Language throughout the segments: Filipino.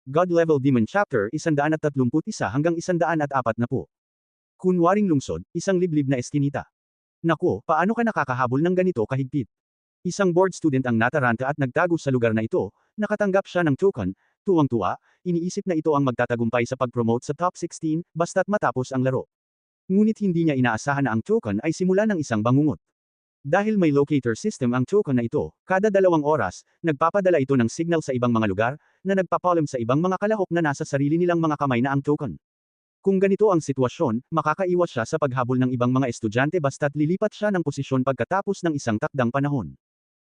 God Level Demon Chapter 131 hanggang 140. Kunwaring lungsod, isang liblib na eskinita. Nako, paano ka nakakahabol ng ganito kahigpit? Isang board student ang nataranta at nagtago sa lugar na ito, nakatanggap siya ng token, tuwang-tuwa, iniisip na ito ang magtatagumpay sa pag-promote sa top 16, basta't matapos ang laro. Ngunit hindi niya inaasahan na ang token ay simula ng isang bangungot. Dahil may locator system ang token na ito, kada 2 oras, nagpapadala ito ng signal sa ibang mga lugar, na nagpapaalam sa ibang mga kalahok na nasa sarili nilang mga kamay na ang token. Kung ganito ang sitwasyon, makakaiwas siya sa paghabol ng ibang mga estudyante basta't lilipat siya ng posisyon pagkatapos ng isang takdang panahon.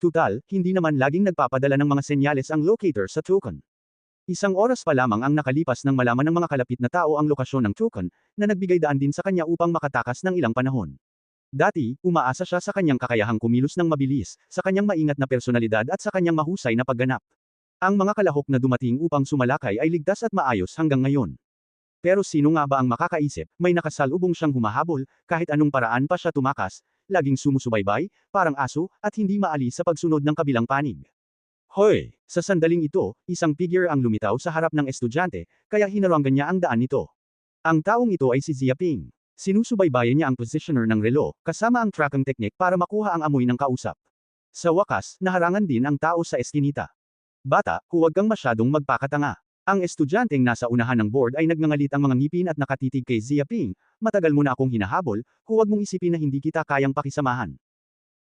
Tutal, hindi naman laging nagpapadala ng mga senyales ang locator sa token. Isang oras pa lamang ang nakalipas nang malaman ng mga kalapit na tao ang lokasyon ng token, na nagbigay daan din sa kanya upang makatakas ng ilang panahon. Dati, umaasa siya sa kanyang kakayahang kumilos ng mabilis, sa kanyang maingat na personalidad at sa kanyang mahusay na pagganap. Ang mga kalahok na dumating upang sumalakay ay ligtas at maayos hanggang ngayon. Pero sino nga ba ang makakaisip, may nakasalubong siyang humahabol, kahit anong paraan pa siya tumakas, laging sumusubaybay, parang aso, at hindi maalis sa pagsunod ng kabilang panig. Hoy! Sa sandaling ito, isang figure ang lumitaw sa harap ng estudyante, kaya hinarangan niya ang daan nito. Ang taong ito ay si Zia Ping. Sinusubaybayan niya ang positioner ng relo, kasama ang tracking technique para makuha ang amoy ng kausap. Sa wakas, naharangan din ang tao sa eskinita. Bata, huwag kang masyadong magpakatanga. Ang estudyanteng nasa unahan ng board ay nagngangalit ang mga ngipin at nakatitig kay Zia Ping, matagal mo na akong hinahabol, huwag mong isipin na hindi kita kayang pakisamahan.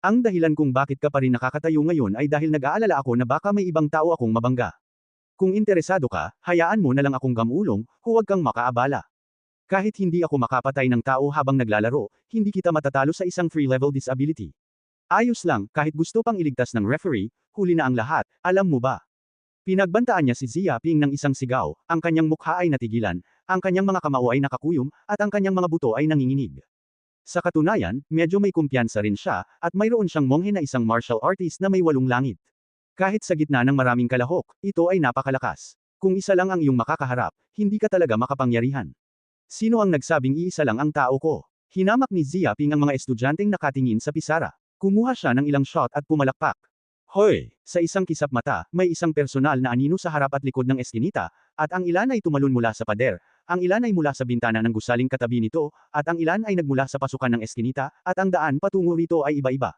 Ang dahilan kung bakit ka pa rin nakakatayo ngayon ay dahil nag-aalala ako na baka may ibang tao akong mabangga. Kung interesado ka, hayaan mo na lang akong gamulong, huwag kang makaabala. Kahit hindi ako makapatay ng tao habang naglalaro, hindi kita matatalo sa isang free-level disability. Ayos lang, kahit gusto pang iligtas ng referee, huli na ang lahat, alam mo ba? Pinagbantaan niya si Zia Ping ng isang sigaw, ang kanyang mukha ay natigilan, ang kanyang mga kamao ay nakakuyom, at ang kanyang mga buto ay nanginginig. Sa katunayan, medyo may kumpiyansa rin siya, at mayroon siyang monghe na isang martial artist na may 8 langit. Kahit sa gitna ng maraming kalahok, ito ay napakalakas. Kung isa lang ang iyong makakaharap, hindi ka talaga makapangyarihan. Sino ang nagsabing iisa lang ang tao ko? Hinamak ni Zia Ping ang mga estudyanteng nakatingin sa pisara. Kumuha siya ng ilang shot at pumalakpak. Hoy! Sa isang kisap mata, may isang personal na anino sa harap at likod ng eskinita, at ang ilan ay tumalon mula sa pader, ang ilan ay mula sa bintana ng gusaling katabi nito, at ang ilan ay nagmula sa pasukan ng eskinita, at ang daan patungo rito ay iba-iba.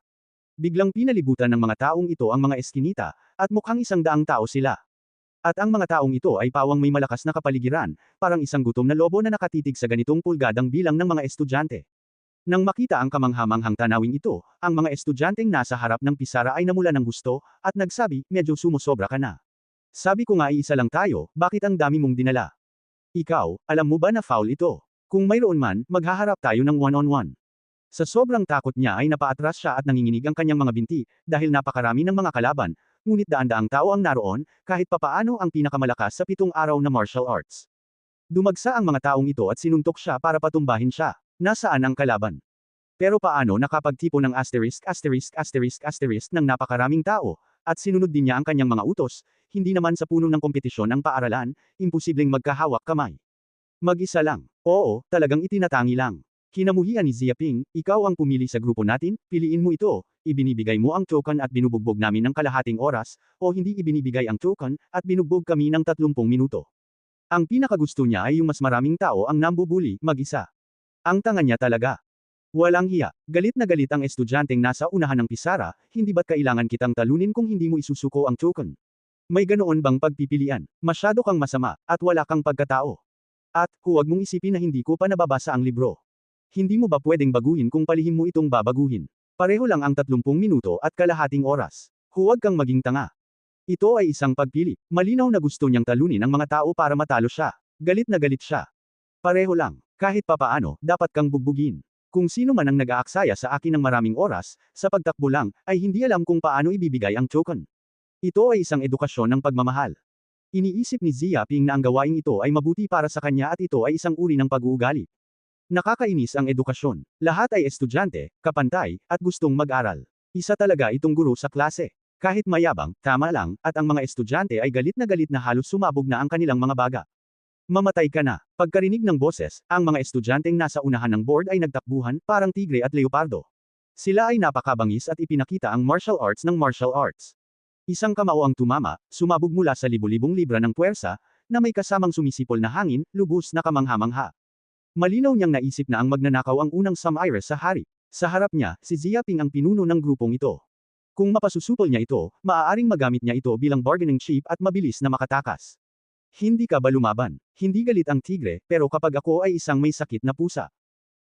Biglang pinalibutan ng mga taong ito ang mga eskinita, at mukhang 100 tao sila. At ang mga taong ito ay pawang may malakas na kapaligiran, parang isang gutom na lobo na nakatitig sa ganitong pulgadang bilang ng mga estudyante. Nang makita ang kamanghamanghang tanawing ito, ang mga estudyanteng nasa harap ng pisara ay namula ng gusto, at nagsabi, medyo sumusobra ka na. Sabi ko nga iisa lang tayo, bakit ang dami mong dinala? Ikaw, alam mo ba na foul ito? Kung mayroon man, maghaharap tayo ng one-on-one. Sa sobrang takot niya ay napaatras siya at nanginginig ang kanyang mga binti, dahil napakarami ng mga kalaban, ngunit daan-daang tao ang naroon, kahit papaano ang pinakamalakas sa 7 araw na martial arts. Dumagsa ang mga taong ito at sinuntok siya para patumbahin siya. Nasaan ang kalaban? Pero paano nakapagtipo ng **** ng napakaraming tao, at sinunod din niya ang kanyang mga utos, hindi naman sa puno ng kompetisyon ang paaralan, imposibleng magkahawak kamay. Mag-isa lang. Oo, talagang itinatangi lang. Kinamuhian ni Zia Ping, ikaw ang pumili sa grupo natin, piliin mo ito, ibinibigay mo ang token at binubugbog namin ng kalahating oras, o hindi ibinibigay ang token, at binugbog kami ng 30 minuto. Ang pinakagusto niya ay yung mas maraming tao ang nambubuli, mag-isa. Ang tanga niya talaga. Walang hiya, galit na galit ang estudyanteng nasa unahan ng pisara, hindi ba't kailangan kitang talunin kung hindi mo isusuko ang token? May ganoon bang pagpipilian? Masyado kang masama, at wala kang pagkatao. At, huwag mong isipin na hindi ko pa nababasa ang libro. Hindi mo ba pwedeng baguhin kung palihim mo itong babaguhin? Pareho lang ang 30 minuto at kalahating oras. Huwag kang maging tanga. Ito ay isang pagpili. Malinaw na gusto niyang talunin ang mga tao para matalo siya. Galit na galit siya. Pareho lang. Kahit papaano, dapat kang bugbugin. Kung sino man ang nag-aaksaya sa akin ng maraming oras, sa pagtakbo lang, ay hindi alam kung paano ibibigay ang token. Ito ay isang edukasyon ng pagmamahal. Iniisip ni Zia Ping na ang gawaing ito ay mabuti para sa kanya at ito ay isang uri ng pag-uugali. Nakakainis ang edukasyon. Lahat ay estudyante, kapantay, at gustong mag-aral. Isa talaga itong guro sa klase. Kahit mayabang, tama lang, at ang mga estudyante ay galit na halos sumabog na ang kanilang mga baga. Mamatay ka na. Pagkarinig ng boses, ang mga estudyanteng nasa unahan ng board ay nagtakbuhan, parang tigre at leopardo. Sila ay napakabangis at ipinakita ang martial arts ng martial arts. Isang kamao ang tumama, sumabog mula sa libu-libong libra ng puwersa, na may kasamang sumisipol na hangin, lubos na kamangha-mangha. Malinaw niyang naisip na ang magnanakaw ang unang Sum-Iris sa hari. Sa harap niya, si Ziaping ang pinuno ng grupong ito. Kung mapasusupol niya ito, maaaring magamit niya ito bilang bargaining chip at mabilis na makatakas. Hindi ka ba lumaban? Hindi galit ang tigre, pero kapag ako ay isang may sakit na pusa.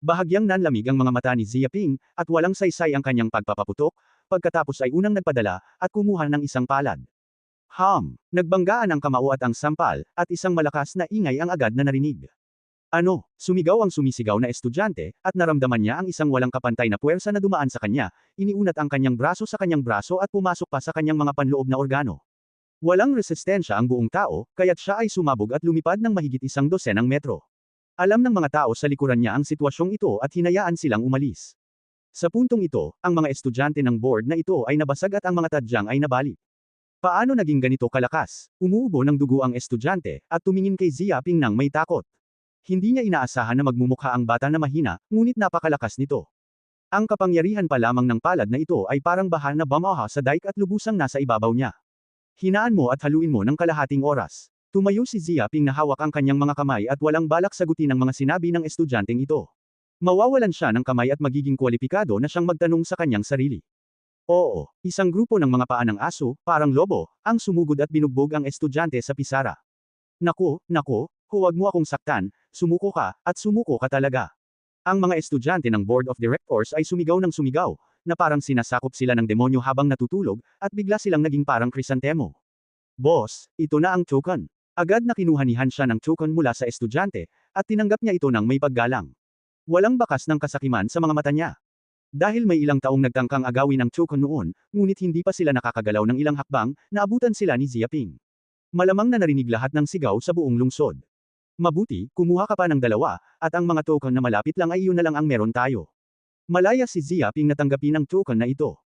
Bahagyang nanlamig ang mga mata ni Ziaping, at walang saysay ang kanyang pagpapaputok, pagkatapos ay unang nagpadala, at kumuha ng isang palad. Nagbanggaan ang kamao at ang sampal, at isang malakas na ingay ang agad na narinig. Ano, sumigaw ang sumisigaw na estudyante, at naramdaman niya ang isang walang kapantay na puwersa na dumaan sa kanya, iniunat ang kanyang braso sa kanyang braso at pumasok pa sa kanyang mga panloob na organo. Walang resistensya ang buong tao, kaya't siya ay sumabog at lumipad ng mahigit 12 metro. Alam ng mga tao sa likuran niya ang sitwasyong ito at hinayaan silang umalis. Sa puntong ito, ang mga estudyante ng board na ito ay nabasag at ang mga tadyang ay nabali. Paano naging ganito kalakas? Umuubo ng dugo ang estudyante, at tumingin kay Ziaping nang may takot. Hindi niya inaasahan na magmumukha ang bata na mahina, ngunit napakalakas nito. Ang kapangyarihan pa lamang ng palad na ito ay parang baha na bumaha sa dike at lubusang nasa ibabaw niya. Hinaan mo at haluin mo ng kalahating oras. Tumayo si Ziaping na hawak ang kanyang mga kamay at walang balak sagutin ang mga sinabi ng estudyanteng ito. Mawawalan siya ng kamay at magiging kwalipikado na siyang magtanong sa kanyang sarili. Oo, isang grupo ng mga paa ng aso, parang lobo, ang sumugod at binugbog ang estudyante sa pisara. Naku, huwag mo akong saktan, sumuko ka, at sumuko ka talaga. Ang mga estudyante ng Board of Directors ay sumigaw ng sumigaw, na parang sinasakop sila ng demonyo habang natutulog, at bigla silang naging parang krisantemo. Boss, ito na ang token. Agad na kinuhanihan siya ng token mula sa estudyante, at tinanggap niya ito ng may paggalang. Walang bakas ng kasakiman sa mga mata niya. Dahil may ilang taong nagtangkang agawin ang token noon, ngunit hindi pa sila nakakagalaw ng ilang hakbang, naabutan sila ni Ziaping. Malamang na narinig lahat ng sigaw sa buong lungsod. Mabuti, kumuha ka pa ng dalawa, at ang mga token na malapit lang ay iyon na lang ang meron tayo. Malaya si Ziaping na tanggapin ang token na ito.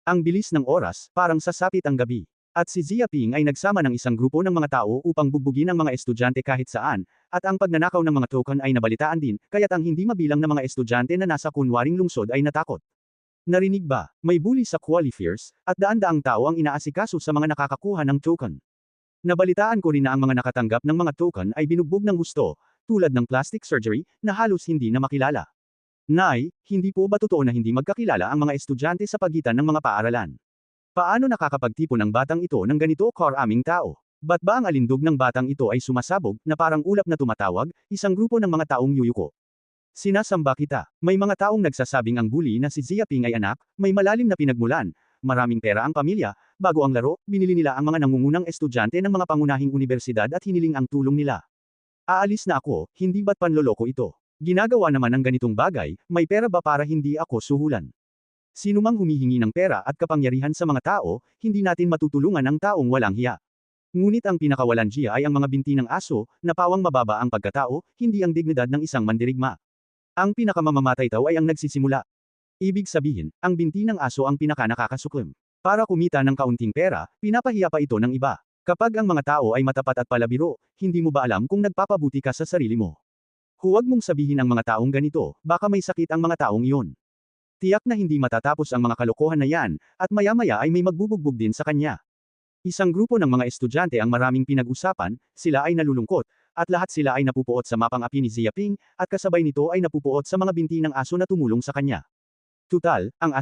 Ang bilis ng oras, parang sasapit ang gabi. At si Ziaping ay nagsama ng isang grupo ng mga tao upang bugbugin ang mga estudyante kahit saan, at ang pagnanakaw ng mga token ay nabalitaan din, kaya't ang hindi mabilang na mga estudyante na nasa kunwaring lungsod ay natakot. Narinig ba, may bully sa qualifiers, at daan-daang tao ang inaasikaso sa mga nakakakuha ng token. Nabalitaan ko rin na ang mga nakatanggap ng mga token ay binugbog ng husto, tulad ng plastic surgery, na halos hindi na makilala. Nay, hindi po ba totoo na hindi magkakilala ang mga estudyante sa pagitan ng mga paaralan? Paano nakakapagtipon ang batang ito ng ganito karaming tao? Ba't ba ang alindog ng batang ito ay sumasabog, na parang ulap na tumatawag, isang grupo ng mga taong yuyuko? Sinasamba kita. May mga taong nagsasabing ang bully na si Ziaping ay anak, may malalim na pinagmulan, maraming pera ang pamilya, bago ang laro, binili nila ang mga nangungunang estudyante ng mga pangunahing universidad at hiniling ang tulong nila. Aalis na ako, hindi ba't panloloko ito? Ginagawa naman ng ganitong bagay, may pera ba para hindi ako suhulan? Sino mang humihingi ng pera at kapangyarihan sa mga tao, hindi natin matutulungan ang taong walang hiya. Ngunit ang pinakawalan siya ay ang mga binti ng aso, na pawang mababa ang pagkatao, hindi ang dignidad ng isang mandirigma. Ang pinakamamamatay daw ay ang nagsisimula. Ibig sabihin, ang binti ng aso ang pinakanakakasuklam. Para kumita ng kaunting pera, pinapahiya pa ito ng iba. Kapag ang mga tao ay matapat at palabiro, hindi mo ba alam kung nagpapabuti ka sa sarili mo? Huwag mong sabihin ang mga taong ganito, baka may sakit ang mga taong iyon. Tiyak na hindi matatapos ang mga kalokohan na yan, at maya-maya ay may magbubugbog din sa kanya. Isang grupo ng mga estudyante ang maraming pinag-usapan, sila ay nalulungkot, at lahat sila ay napupuot sa mapang api ni Ziaping, at kasabay nito ay napupuot sa mga binti ng aso na tumulong sa kanya. Tutal, ang ****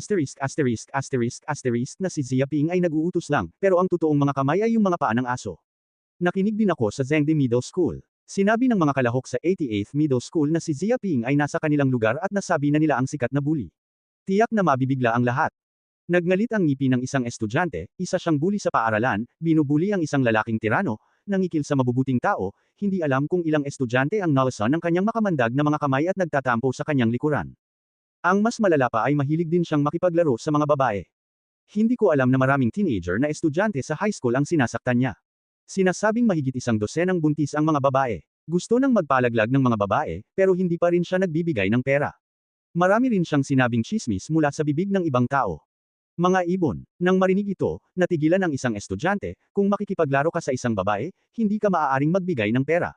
na si Ziaping ay nag-uutos lang, pero ang totoong mga kamay ay yung mga paa ng aso. Nakinig din ako sa Zhengde Middle School. Sinabi ng mga kalahok sa 88th Middle School na si Ziaping ay nasa kanilang lugar at nasabi na nila ang sikat na bully. Tiyak na mabibigla ang lahat. Nagngalit ang ngipin ng isang estudyante, isa siyang bully sa paaralan, binubuli ang isang lalaking tirano, nangikil sa mabubuting tao, hindi alam kung ilang estudyante ang nalasan ng kanyang makamandag na mga kamay at nagtatampo sa kanyang likuran. Ang mas malala pa ay mahilig din siyang makipaglaro sa mga babae. Hindi ko alam na maraming teenager na estudyante sa high school ang sinasaktan niya. Sinasabing mahigit 12 buntis ang mga babae. Gusto nang magpalaglag ng mga babae, pero hindi pa rin siya nagbibigay ng pera. Marami rin siyang sinabing chismis mula sa bibig ng ibang tao. Mga ibon, nang marinig ito, natigilan ang isang estudyante, kung makikipaglaro ka sa isang babae, hindi ka maaaring magbigay ng pera.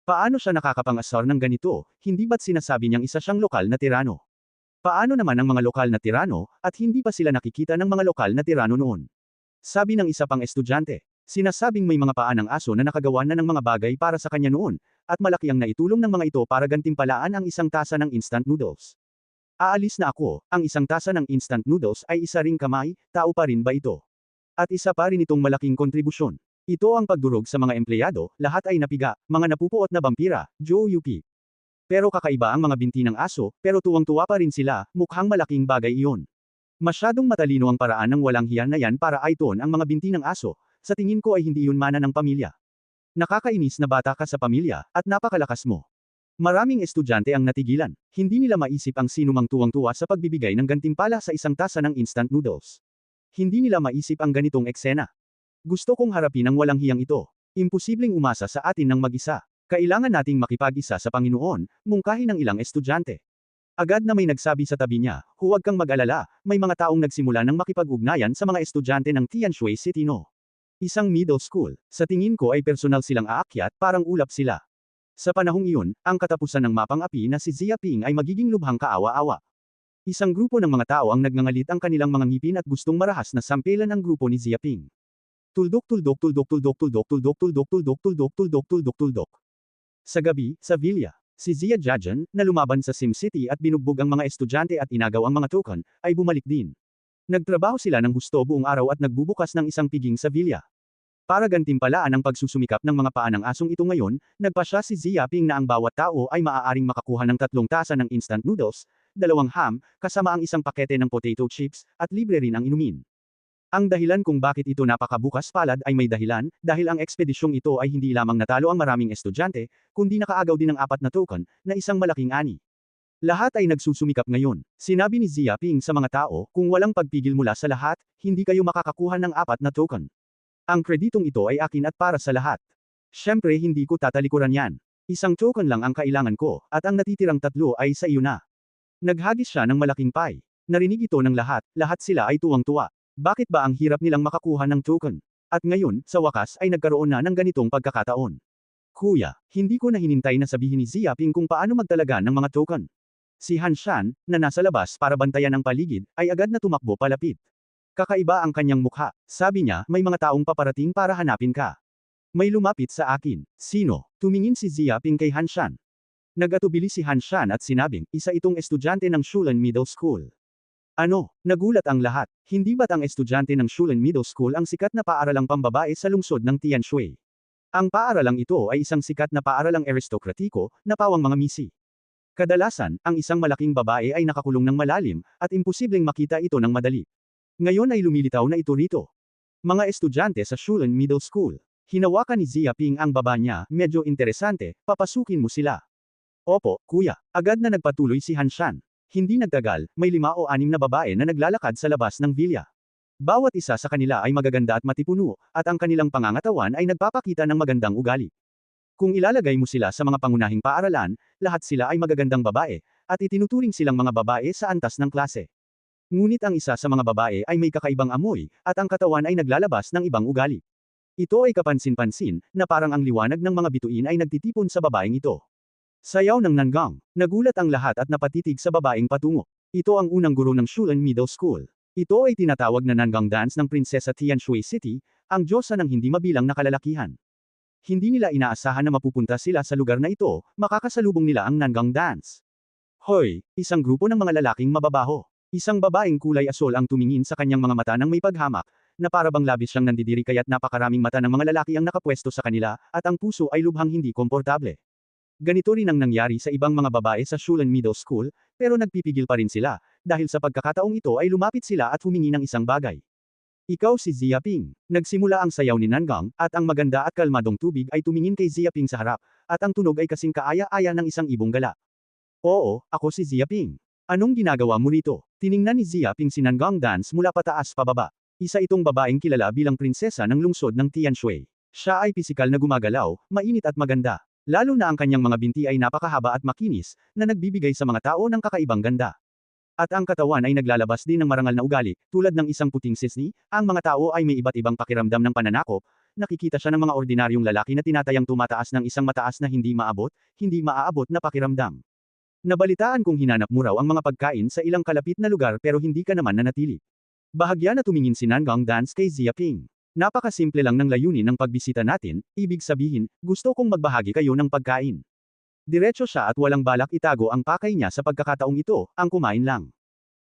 Paano siya nakakapang-asar ng ganito, hindi ba't sinasabi niyang isa siyang lokal na tirano? Paano naman ang mga lokal na tirano, at hindi pa sila nakikita ng mga lokal na tirano noon? Sabi ng isa pang estudyante. Sinasabing may mga paa ng aso na nakagawa na ng mga bagay para sa kanya noon, at malaki ang naitulong ng mga ito para gantimpalaan ang isang tasa ng instant noodles. Aalis na ako, ang isang tasa ng instant noodles ay isa ring kamay, tao pa rin ba ito? At isa pa rin itong malaking kontribusyon. Ito ang pagdurog sa mga empleyado, lahat ay napiga, mga napupuot na vampira, Joe UP. Pero kakaiba ang mga binti ng aso, pero tuwang-tuwa pa rin sila, mukhang malaking bagay iyon. Masyadong matalino ang paraan ng walang hiyan na yan para aiton ang mga binti ng aso, sa tingin ko ay hindi yun mana ng pamilya. Nakakainis na bata ka sa pamilya, at napakalakas mo. Maraming estudyante ang natigilan, hindi nila maisip ang sinumang tuwang-tuwa sa pagbibigay ng gantimpala sa isang tasa ng instant noodles. Hindi nila maisip ang ganitong eksena. Gusto kong harapin ang walang hiyang ito. Imposibleng umasa sa atin ng mag-isa. Kailangan nating makipag-isa sa Panginoon, mungkahi ng ilang estudyante. Agad na may nagsabi sa tabi niya, huwag kang mag-alala, may mga taong nagsimula ng makipag-ugnayan sa mga estudyante ng Tianshui City no. Isang middle school. Sa tingin ko ay personal silang aakyat, parang ulap sila. Sa panahong iyon, ang katapusan ng mapang api na si Zia Ping ay magiging lubhang kaawa-awa. Isang grupo ng mga tao ang nagngangalit ang kanilang mga ngipin at gustong marahas na sampelan ang grupo ni Zia Ping. Tuldok tuldok tuldok tuldok tuldok tuldok tuldok tuldok tuldok tuldok tuldok tuldok. Sa gabi, sa Villa, si Zia Jajan, na lumaban sa SimCity at binugbog ang mga estudyante at inagaw ang mga token, ay bumalik din. Nagtrabaho sila ng husto buong araw at nagbubukas ng isang piging sa Villa. Para gantimpalaan ang pagsusumikap ng mga paa ng asong ito ngayon, nagpasya si Zia Ping na ang bawat tao ay maaaring makakuha ng 3 tasa ng instant noodles, 2 ham, kasama ang isang pakete ng potato chips, at libre rin ang inumin. Ang dahilan kung bakit ito napakabukas palad ay may dahilan, dahil ang ekspedisyong ito ay hindi lamang natalo ang maraming estudyante, kundi nakaagaw din ng 4 na token, na isang malaking ani. Lahat ay nagsusumikap ngayon. Sinabi ni Zia Ping sa mga tao, kung walang pagpigil mula sa lahat, hindi kayo makakakuha ng 4 na token. Ang kreditong ito ay akin at para sa lahat. Siyempre hindi ko tatalikuran yan. Isang token lang ang kailangan ko, at ang natitirang 3 ay sa iyo na. Naghagis siya ng malaking pie. Narinig ito ng lahat sila ay tuwang-tuwa. Bakit ba ang hirap nilang makakuha ng token? At ngayon, sa wakas ay nagkaroon na ng ganitong pagkakataon. Kuya, hindi ko na hinintay na sabihin ni Zia Ping kung paano magtalaga ng mga token. Si Han Shan, na nasa labas para bantayan ang paligid, ay agad na tumakbo palapit. Kakaiba ang kanyang mukha. Sabi niya, may mga taong paparating para hanapin ka. May lumapit sa akin. Sino? Tumingin si Zia Ping kay Han Shan. Nagatubili si Han Shan at sinabing, isa itong estudyante ng Shulen Middle School. Ano? Nagulat ang lahat. Hindi ba't ang estudyante ng Shulen Middle School ang sikat na paaralang pambabae sa lungsod ng Tianshui? Ang paaralang ito ay isang sikat na paaralang aristokratiko, na pawang mga misi. Kadalasan, ang isang malaking babae ay nakakulong ng malalim, at imposibleng makita ito ng madali. Ngayon ay lumilitaw na ito rito. Mga estudyante sa Shulen Middle School. Hinawakan ni Zia Ping ang baba niya, medyo interesante, papasukin mo sila. Opo, kuya. Agad na nagpatuloy si Han Shan. Hindi nagtagal, may 5 o 6 na babae na naglalakad sa labas ng villa. Bawat isa sa kanila ay magaganda at matipuno, at ang kanilang pangangatawan ay nagpapakita ng magandang ugali. Kung ilalagay mo sila sa mga pangunahing paaralan, lahat sila ay magagandang babae, at itinuturing silang mga babae sa antas ng klase. Ngunit ang isa sa mga babae ay may kakaibang amoy, at ang katawan ay naglalabas ng ibang ugali. Ito ay kapansin-pansin, na parang ang liwanag ng mga bituin ay nagtitipon sa babaeng ito. Sayaw ng Nangang. Nagulat ang lahat at napatitig sa babaeng patungo. Ito ang unang guro ng Shulen Middle School. Ito ay tinatawag na Nangang Dance ng Prinsesa Tianshui City, ang diyosa ng hindi mabilang na kalalakihan. Hindi nila inaasahan na mapupunta sila sa lugar na ito, makakasalubong nila ang Nangang Dance. Hoy, isang grupo ng mga lalaking mababaho. Isang babaeng kulay asol ang tumingin sa kanyang mga mata ng may paghamak, na para bang labis siyang nandidiri kaya't napakaraming mata ng mga lalaki ang nakapwesto sa kanila, at ang puso ay lubhang hindi komportable. Ganito rin ang nangyari sa ibang mga babae sa Shulen Middle School, pero nagpipigil pa rin sila, dahil sa pagkakataong ito ay lumapit sila at humingi ng isang bagay. Ikaw si Zia Ping. Nagsimula ang sayaw ni Nangang, at ang maganda at kalmadong tubig ay tumingin kay Zia Ping sa harap, at ang tunog ay kasing kaaya-aya ng isang ibong gala. Oo, ako si Zia Ping. Anong ginagawa mo rito? Tiningnan ni Zia Ping si Nangang Dance mula pataas pababa. Isa itong babaeng kilala bilang prinsesa ng lungsod ng Tianshui. Siya ay pisikal na gumagalaw, mainit at maganda. Lalo na ang kanyang mga binti ay napakahaba at makinis, na nagbibigay sa mga tao ng kakaibang ganda. At ang katawan ay naglalabas din ng marangal na ugali, tulad ng isang puting sisni, ang mga tao ay may iba't ibang pakiramdam ng pananakop, nakikita siya ng mga ordinaryong lalaki na tinatayang tumataas ng isang mataas na hindi maaabot na pakiramdam. Nabalitaan kong hinanap mo raw ang mga pagkain sa ilang kalapit na lugar pero hindi ka naman nanatili. Bahagya na tumingin si Nangang Dance kay Zia Ping. Napakasimple lang ng layunin ng pagbisita natin, ibig sabihin, gusto kong magbahagi kayo ng pagkain. Diretso siya at walang balak itago ang pakay niya sa pagkakataong ito, ang kumain lang.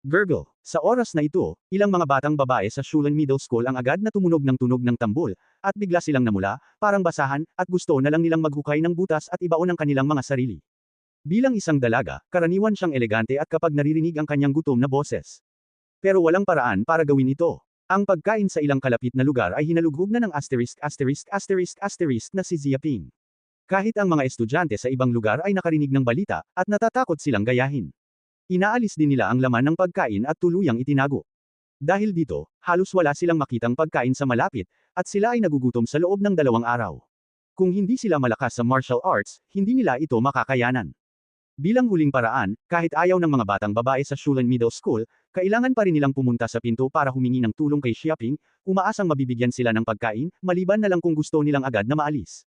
Gurgle. Sa oras na ito, ilang mga batang babae sa Shulen Middle School ang agad na tumunog ng tambol, at bigla silang namula, parang basahan, at gusto na lang nilang maghukay ng butas at ibaon ang kanilang mga sarili. Bilang isang dalaga, karaniwan siyang elegante at kapag naririnig ang kanyang gutom na boses. Pero walang paraan para gawin ito. Ang pagkain sa ilang kalapit na lugar ay hinalughog na ng ***** na si Zia Ping. Kahit ang mga estudyante sa ibang lugar ay nakarinig ng balita, at natatakot silang gayahin. Inaalis din nila ang laman ng pagkain at tuluyang itinago. Dahil dito, halos wala silang makitang pagkain sa malapit, at sila ay nagugutom sa loob ng 2 araw. Kung hindi sila malakas sa martial arts, hindi nila ito makakayanan. Bilang huling paraan, kahit ayaw ng mga batang babae sa Shulen Middle School, kailangan pa rin nilang pumunta sa pinto para humingi ng tulong kay Xiaoping, umaasang mabibigyan sila ng pagkain, maliban na lang kung gusto nilang agad na maalis.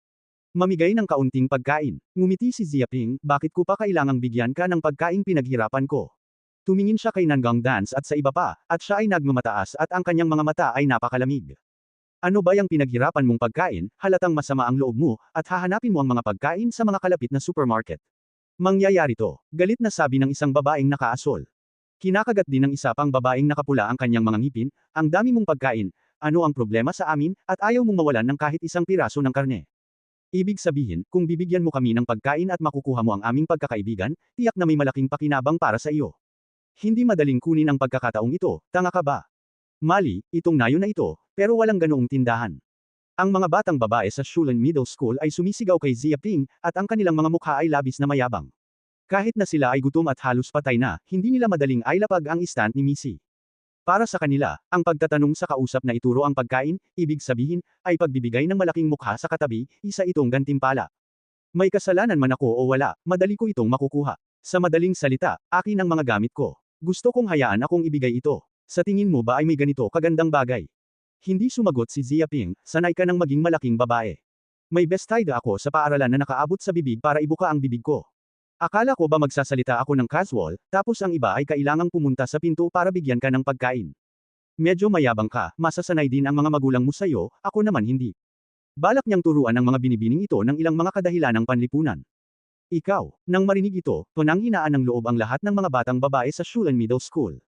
Mamigay ng kaunting pagkain. Ngumiti si Xiaoping, bakit ko pa kailangang bigyan ka ng pagkaing pinaghirapan ko? Tumingin siya kay Nangang Dance at sa iba pa, at siya ay nagmamataas at ang kanyang mga mata ay napakalamig. Ano ba yung pinaghirapan mong pagkain, halatang masama ang loob mo, at hahanapin mo ang mga pagkain sa mga kalapit na supermarket. Mangyayari to, galit na sabi ng isang babaeng nakaasol. Kinakagat din ng isa pang babaeng nakapula ang kanyang mga ngipin, ang dami mong pagkain, ano ang problema sa amin, at ayaw mong mawalan ng kahit isang piraso ng karne. Ibig sabihin, kung bibigyan mo kami ng pagkain at makukuha mo ang aming pagkakaibigan, tiyak na may malaking pakinabang para sa iyo. Hindi madaling kunin ang pagkakataong ito, tanga ka ba? Mali, itong nayo na ito, pero walang ganoong tindahan. Ang mga batang babae sa Shulen Middle School ay sumisigaw kay Zia Ping, at ang kanilang mga mukha ay labis na mayabang. Kahit na sila ay gutom at halos patay na, hindi nila madaling ailapag ang stand ni Missy. Para sa kanila, ang pagtatanong sa kausap na ituro ang pagkain, ibig sabihin, ay pagbibigay ng malaking mukha sa katabi, isa itong gantimpala. May kasalanan man ako o wala, madali ko itong makukuha. Sa madaling salita, akin ang mga gamit ko. Gusto kong hayaan akong ibigay ito. Sa tingin mo ba ay may ganito kagandang bagay? Hindi sumagot si Zia Ping, sanay ka ng maging malaking babae. May bestida ako sa paaralan na nakaabot sa bibig para ibuka ang bibig ko. Akala ko ba magsasalita ako ng casual, tapos ang iba ay kailangang pumunta sa pinto para bigyan ka ng pagkain. Medyo mayabang ka, masasanay din ang mga magulang mo sa'yo, ako naman hindi. Balak niyang turuan ang mga binibining ito ng ilang mga kadahilanang panlipunan. Ikaw, nang marinig ito, tunang hinaan ng loob ang lahat ng mga batang babae sa Shulen Middle School.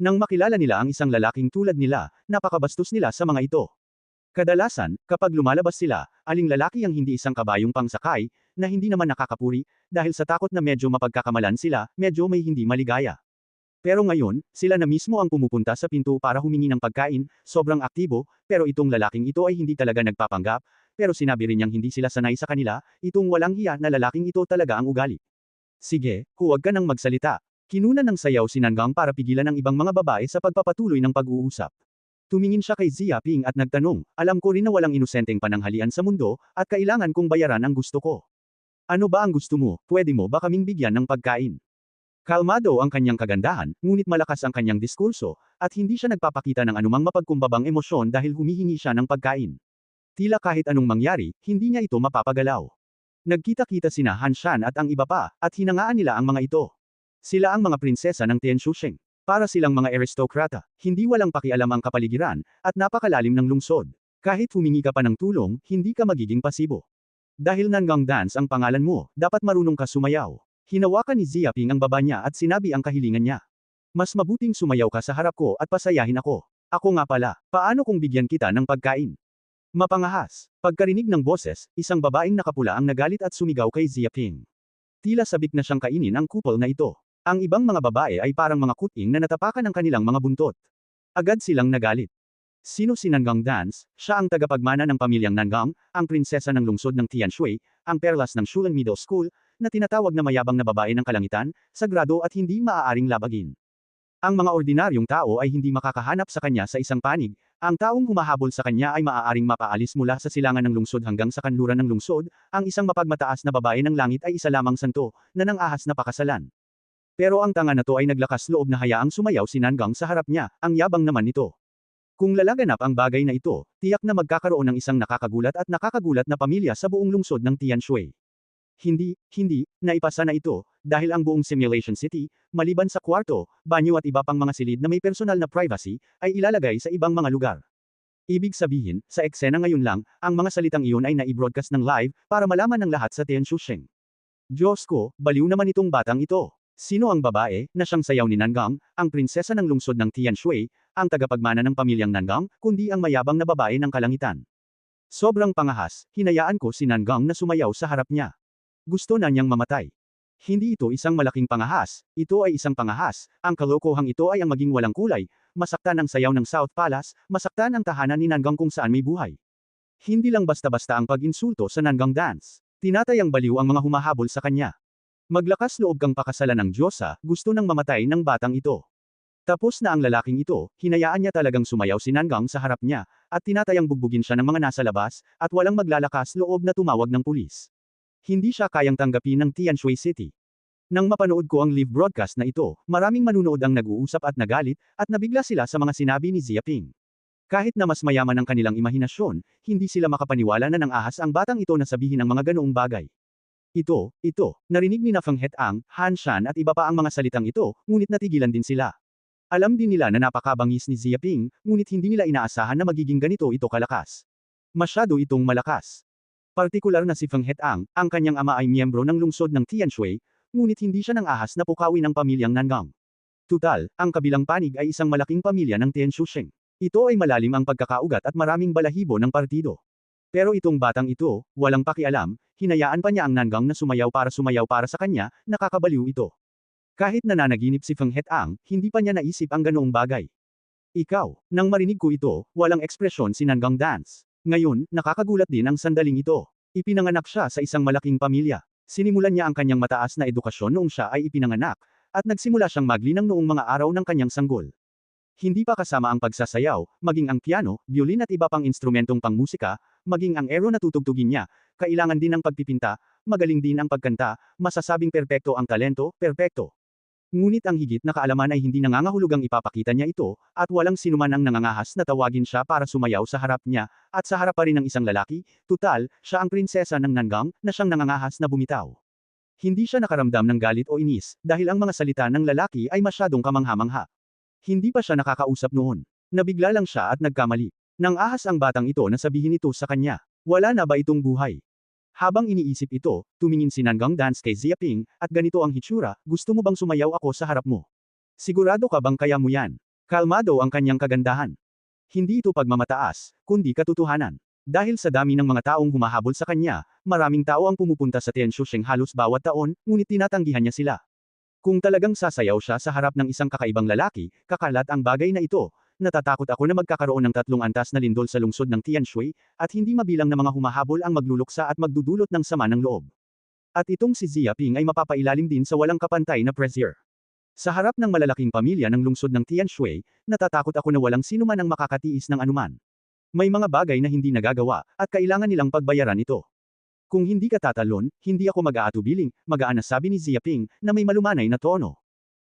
Nang makilala nila ang isang lalaking tulad nila, napakabastos nila sa mga ito. Kadalasan, kapag lumalabas sila, aling lalaki ang hindi isang kabayong pangsakay, na hindi naman nakakapuri, dahil sa takot na medyo mapagkakamalan sila, medyo may hindi maligaya. Pero ngayon, sila na mismo ang pumupunta sa pinto para humingi ng pagkain, sobrang aktibo, pero itong lalaking ito ay hindi talaga nagpapanggap, pero sinabi rin niyang hindi sila sanay sa kanila, itong walang hiya na lalaking ito talaga ang ugali. Sige, huwag ka nang magsalita. Kinunan ng sayaw si Nangang para pigilan ang ibang mga babae sa pagpapatuloy ng pag-uusap. Tumingin siya kay Zia Ping at nagtanong, alam ko rin na walang inosenteng pananghalian sa mundo, at kailangan kong bayaran ang gusto ko. Ano ba ang gusto mo, pwede mo ba kaming bigyan ng pagkain? Kalmado ang kanyang kagandahan, ngunit malakas ang kanyang diskurso, at hindi siya nagpapakita ng anumang mapagkumbabang emosyon dahil humihingi siya ng pagkain. Tila kahit anong mangyari, hindi niya ito mapapagalaw. Nagkita-kita sina Han Shan at ang iba pa, at hinangaan nila ang mga ito. Sila ang mga prinsesa ng Tianshusheng. Para silang mga aristokrata, hindi walang pakialam ang kapaligiran, at napakalalim ng lungsod. Kahit humingi ka pa ng tulong, hindi ka magiging pasibo. Dahil Nangang Dance ang pangalan mo, dapat marunong ka sumayaw. Hinawakan ni Zia Ping ang baba niya at sinabi ang kahilingan niya. Mas mabuting sumayaw ka sa harap ko at pasayahin ako. Ako nga pala, paano kung bigyan kita ng pagkain? Mapangahas. Pagkarinig ng boses, isang babaeng nakapula ang nagalit at sumigaw kay Zia Ping. Tila sabik na siyang kainin ang kupol na ito. Ang ibang mga babae ay parang mga kuting na natapakan ng kanilang mga buntot. Agad silang nagalit. Sino si Nangang Dance? Siya ang tagapagmana ng pamilyang Nangang, ang prinsesa ng lungsod ng Tianshui, ang perlas ng Shulen Middle School, na tinatawag na mayabang na babae ng kalangitan, sagrado at hindi maaaring labagin. Ang mga ordinaryong tao ay hindi makakahanap sa kanya sa isang panig, ang taong humahabol sa kanya ay maaaring mapaalis mula sa silangan ng lungsod hanggang sa kanluran ng lungsod, ang isang mapagmataas na babae ng langit ay isa lamang santo, na nang ahas na pakasalan. Pero ang tanga na to ay naglakas loob na hayaang sumayaw si Nangang sa harap niya, ang yabang naman nito. Kung lalaganap ang bagay na ito, tiyak na magkakaroon ng isang nakakagulat na pamilya sa buong lungsod ng Tianshui. Hindi, naipasa na ito, dahil ang buong Simulation City, maliban sa kwarto, banyo at iba pang mga silid na may personal na privacy, ay ilalagay sa ibang mga lugar. Ibig sabihin, sa eksena ngayon lang, ang mga salitang iyon ay na-i-broadcast ng live, para malaman ng lahat sa Tianchusheng. Diyos ko, baliw naman itong batang ito. Sino ang babae, na siyang sayaw ni Nangang, ang prinsesa ng lungsod ng Tianshui, ang tagapagmana ng pamilyang Nangang, kundi ang mayabang na babae ng kalangitan. Sobrang pangahas, hinayaan ko si Nangang na sumayaw sa harap niya. Gusto na niyang mamatay. Hindi ito isang malaking pangahas, ito ay isang pangahas, ang kalokohang ito ay ang maging walang kulay, masaktan ang sayaw ng South Palace, masaktan ang tahanan ni Nangang kung saan may buhay. Hindi lang basta-basta ang pag-insulto sa Nangang dance. Tinatayang baliw ang mga humahabol sa kanya. Maglakas loob kang pakasalan ng Diyosa, gusto nang mamatay ng batang ito. Tapos na ang lalaking ito, hinayaan niya talagang sumayaw si Nangang sa harap niya, at tinatayang bugbugin siya ng mga nasa labas, at walang maglalakas loob na tumawag ng pulis. Hindi siya kayang tanggapin ng Tianshui City. Nang mapanood ko ang live broadcast na ito, maraming manunood ang nag-uusap at nagalit, at nabigla sila sa mga sinabi ni Xiaoping. Kahit na mas mayaman ang kanilang imahinasyon, hindi sila makapaniwala na nang ahas ang batang ito na sabihin ang mga ganoong bagay. Ito, narinig ni na Feng Hetang, Han Shan at iba pa ang mga salitang ito, ngunit natigilan din sila. Alam din nila na napakabangis ni Xiaoping, ngunit hindi nila inaasahan na magiging ganito ito kalakas. Masyado itong malakas. Partikular na si Feng Hetang, ang kanyang ama ay miyembro ng lungsod ng Tianshui, ngunit hindi siya nang ahas na pukawin ng pamilyang Nangang. Tutal, ang kabilang panig ay isang malaking pamilya ng Tianshusheng. Ito ay malalim ang pagkakaugat at maraming balahibo ng partido. Pero itong batang ito, walang pakialam, hinayaan pa niya ang Nangang na sumayaw para sa kanya, nakakabaliw ito. Kahit nananaginip si Feng Hetang, hindi pa niya naisip ang ganoong bagay. Ikaw, nang marinig ko ito, walang ekspresyon si Nangang dance. Ngayon, nakakagulat din ang sandaling ito. Ipinanganak siya sa isang malaking pamilya. Sinimulan niya ang kanyang mataas na edukasyon noong siya ay ipinanganak, at nagsimula siyang maglinang noong mga araw ng kanyang sanggol. Hindi pa kasama ang pagsasayaw, maging ang piano, violin at iba pang instrumentong pangmusika, maging ang ero na tutugtugin niya, kailangan din ang pagpipinta, magaling din ang pagkanta, masasabing perpekto ang talento, perpekto. Ngunit ang higit na kaalaman ay hindi nangangahulugang ipapakita niya ito, at walang sinuman ang nangangahas na tawagin siya para sumayaw sa harap niya, at sa harap pa rin ng isang lalaki, tutal, siya ang prinsesa ng Nangang, na siyang nangangahas na bumitaw. Hindi siya nakaramdam ng galit o inis, dahil ang mga salita ng lalaki ay masyadong kamangha-mangha. Hindi pa siya nakakausap noon. Nabigla lang siya at nagkamali. Nang ahas ang batang ito na sabihin ito sa kanya, wala na ba itong buhay? Habang iniisip ito, tumingin si Nangang dance kay Xiaoping, at ganito ang hitsura, gusto mo bang sumayaw ako sa harap mo? Sigurado ka bang kaya mo yan? Kalmado ang kanyang kagandahan. Hindi ito pagmamataas, kundi katotohanan. Dahil sa dami ng mga taong humahabol sa kanya, maraming tao ang pumupunta sa Tianshusheng halos bawat taon, ngunit tinatanggihan niya sila. Kung talagang sasayaw siya sa harap ng isang kakaibang lalaki, kakalat ang bagay na ito. Natatakot ako na magkakaroon ng 3 antas na lindol sa lungsod ng Tianshui, at hindi mabilang na mga humahabol ang magluluksa at magdudulot ng sama ng loob. At itong si Xiaoping ay mapapailalim din sa walang kapantay na pressure. Sa harap ng malalaking pamilya ng lungsod ng Tianshui, natatakot ako na walang sino man ang makakatiis ng anuman. May mga bagay na hindi nagagawa, at kailangan nilang pagbayaran ito. Kung hindi ka tatalon, hindi ako mag-aatubiling, magaan na sabi ni Xiaoping, na may malumanay na tono.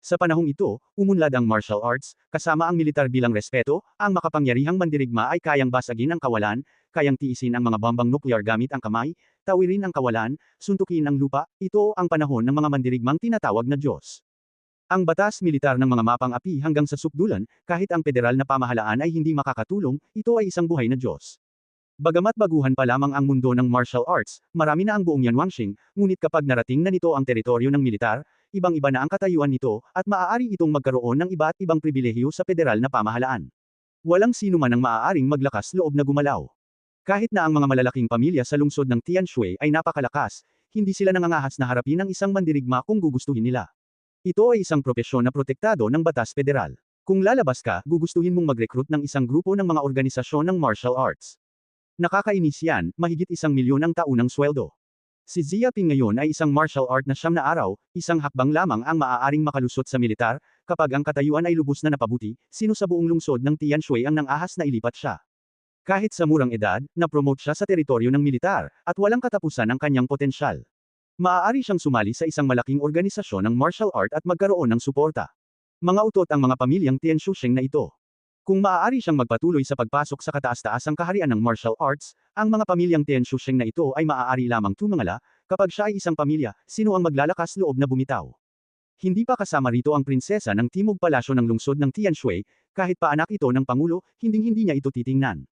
Sa panahong ito, umunlad ang martial arts, kasama ang militar bilang respeto, ang makapangyarihang mandirigma ay kayang basagin ang kawalan, kayang tiisin ang mga bombang nuklear gamit ang kamay, tawirin ang kawalan, suntukin ang lupa, ito ang panahon ng mga mandirigmang tinatawag na Diyos. Ang batas militar ng mga mapang api hanggang sa sukdulan, kahit ang federal na pamahalaan ay hindi makakatulong, ito ay isang buhay na Diyos. Bagamat baguhan pa lamang ang mundo ng martial arts, marami na ang buong Yanwangsing, ngunit kapag narating na nito ang teritoryo ng militar, ibang-iba na ang katayuan nito, at maaari itong magkaroon ng iba't ibang pribilehiyo sa federal na pamahalaan. Walang sino man ang maaaring maglakas loob na gumalaw. Kahit na ang mga malalaking pamilya sa lungsod ng Tianshui ay napakalakas, hindi sila nangangahas na harapin ang isang mandirigma kung gugustuhin nila. Ito ay isang propesyon na protektado ng batas federal. Kung lalabas ka, gugustuhin mong mag-recruit ng isang grupo ng mga organisasyon ng martial arts. Nakakainis yan, mahigit 1 milyon ang taunang sweldo. Si Xiaoping ngayon ay isang martial art na 9 na araw, isang hakbang lamang ang maaaring makalusot sa militar, kapag ang katayuan ay lubos na napabuti, sino sa buong lungsod ng Tianshui ang nang-ahas na ilipat siya. Kahit sa murang edad, na-promote siya sa teritoryo ng militar, at walang katapusan ang kanyang potensyal. Maaari siyang sumali sa isang malaking organisasyon ng martial art at magkaroon ng suporta. Mga utot ang mga pamilyang Tianshusheng na ito. Kung maaari siyang magpatuloy sa pagpasok sa kataas-taasang kaharian ng martial arts, ang mga pamilyang Tianshusheng na ito ay maaari lamang tumangala, kapag siya ay isang pamilya, sino ang maglalakas loob na bumitaw? Hindi pa kasama rito ang prinsesa ng Timog Palasyo ng lungsod ng Tianshui, kahit pa anak ito ng Pangulo, hinding-hindi niya ito titingnan.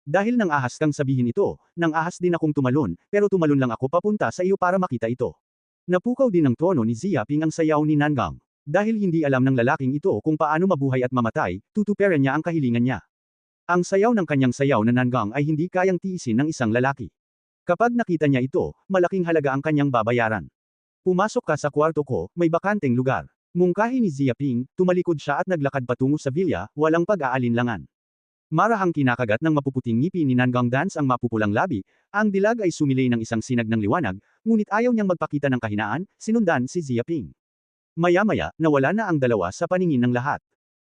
Dahil nang ahas kang sabihin ito, nang ahas din akong tumalon, pero tumalon lang ako papunta sa iyo para makita ito. Napukaw din ng tono ni Ziaping ang sayaw ni Nangang. Dahil hindi alam ng lalaking ito kung paano mabuhay at mamatay, tutuperan niya ang kahilingan niya. Ang sayaw ng kanyang sayaw na Nangang ay hindi kayang tiisin ng isang lalaki. Kapag nakita niya ito, malaking halaga ang kanyang babayaran. Pumasok ka sa kwarto ko, may bakanteng lugar. Mungkahi ni Ziaping, tumalikod siya at naglakad patungo sa villa, walang pag-aalinlangan. Marahang kinakagat ng mapuputing ngipi ni Nangang Dance ang mapupulang labi, ang dilag ay sumilay ng isang sinag ng liwanag, ngunit ayaw niyang magpakita ng kahinaan, sinundan si Ziaping. Maya-maya, nawala na ang dalawa sa paningin ng lahat.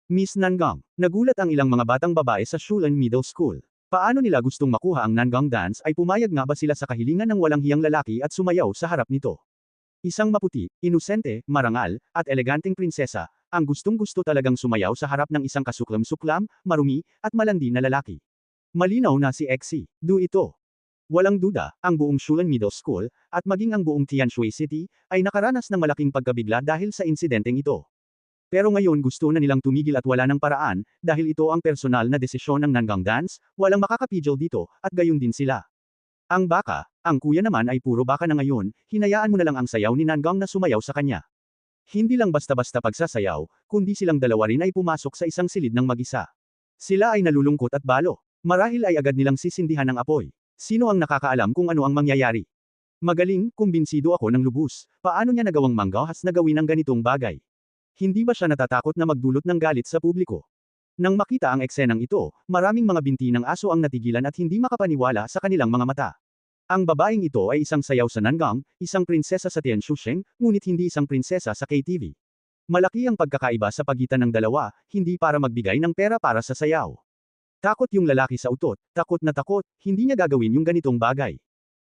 Miss Nangang, nagulat ang ilang mga batang babae sa Shulan Middle School. Paano nila gustong makuha ang Nangang Dance ay pumayag nga ba sila sa kahilingan ng walang hiyang lalaki at sumayaw sa harap nito? Isang maputi, inosente, marangal, at eleganteng prinsesa, ang gustong-gusto talagang sumayaw sa harap ng isang kasuklam-suklam, marumi, at malandi na lalaki. Malinaw na si Exie. Do ito. Walang duda, ang buong Shulan Middle School, at maging ang buong Tianshui City, ay nakaranas ng malaking pagkabigla dahil sa insidenteng ito. Pero ngayon gusto na nilang tumigil at wala ng paraan, dahil ito ang personal na desisyon ng Nangang Dance, walang makakapigil dito, at gayon din sila. Ang baka, ang kuya naman ay puro baka na ngayon, hinayaan mo na lang ang sayaw ni Nangang na sumayaw sa kanya. Hindi lang basta-basta pagsasayaw, kundi silang dalawa rin ay pumasok sa isang silid ng mag-isa. Sila ay nalulungkot at balo. Marahil ay agad nilang sisindihan ang apoy. Sino ang nakakaalam kung ano ang mangyayari? Magaling, kumbinsido ako ng lubos. Paano niya nagawang manggahas na gawin ang ganitong bagay? Hindi ba siya natatakot na magdulot ng galit sa publiko? Nang makita ang eksenang ito, maraming mga binti ng aso ang natigilan at hindi makapaniwala sa kanilang mga mata. Ang babaeng ito ay isang sayaw sa Nangang, isang prinsesa sa Tianshusheng, ngunit hindi isang prinsesa sa KTV. Malaki ang pagkakaiba sa pagitan ng dalawa, hindi para magbigay ng pera para sa sayaw. Takot yung lalaki sa utot, takot na takot, hindi niya gagawin yung ganitong bagay.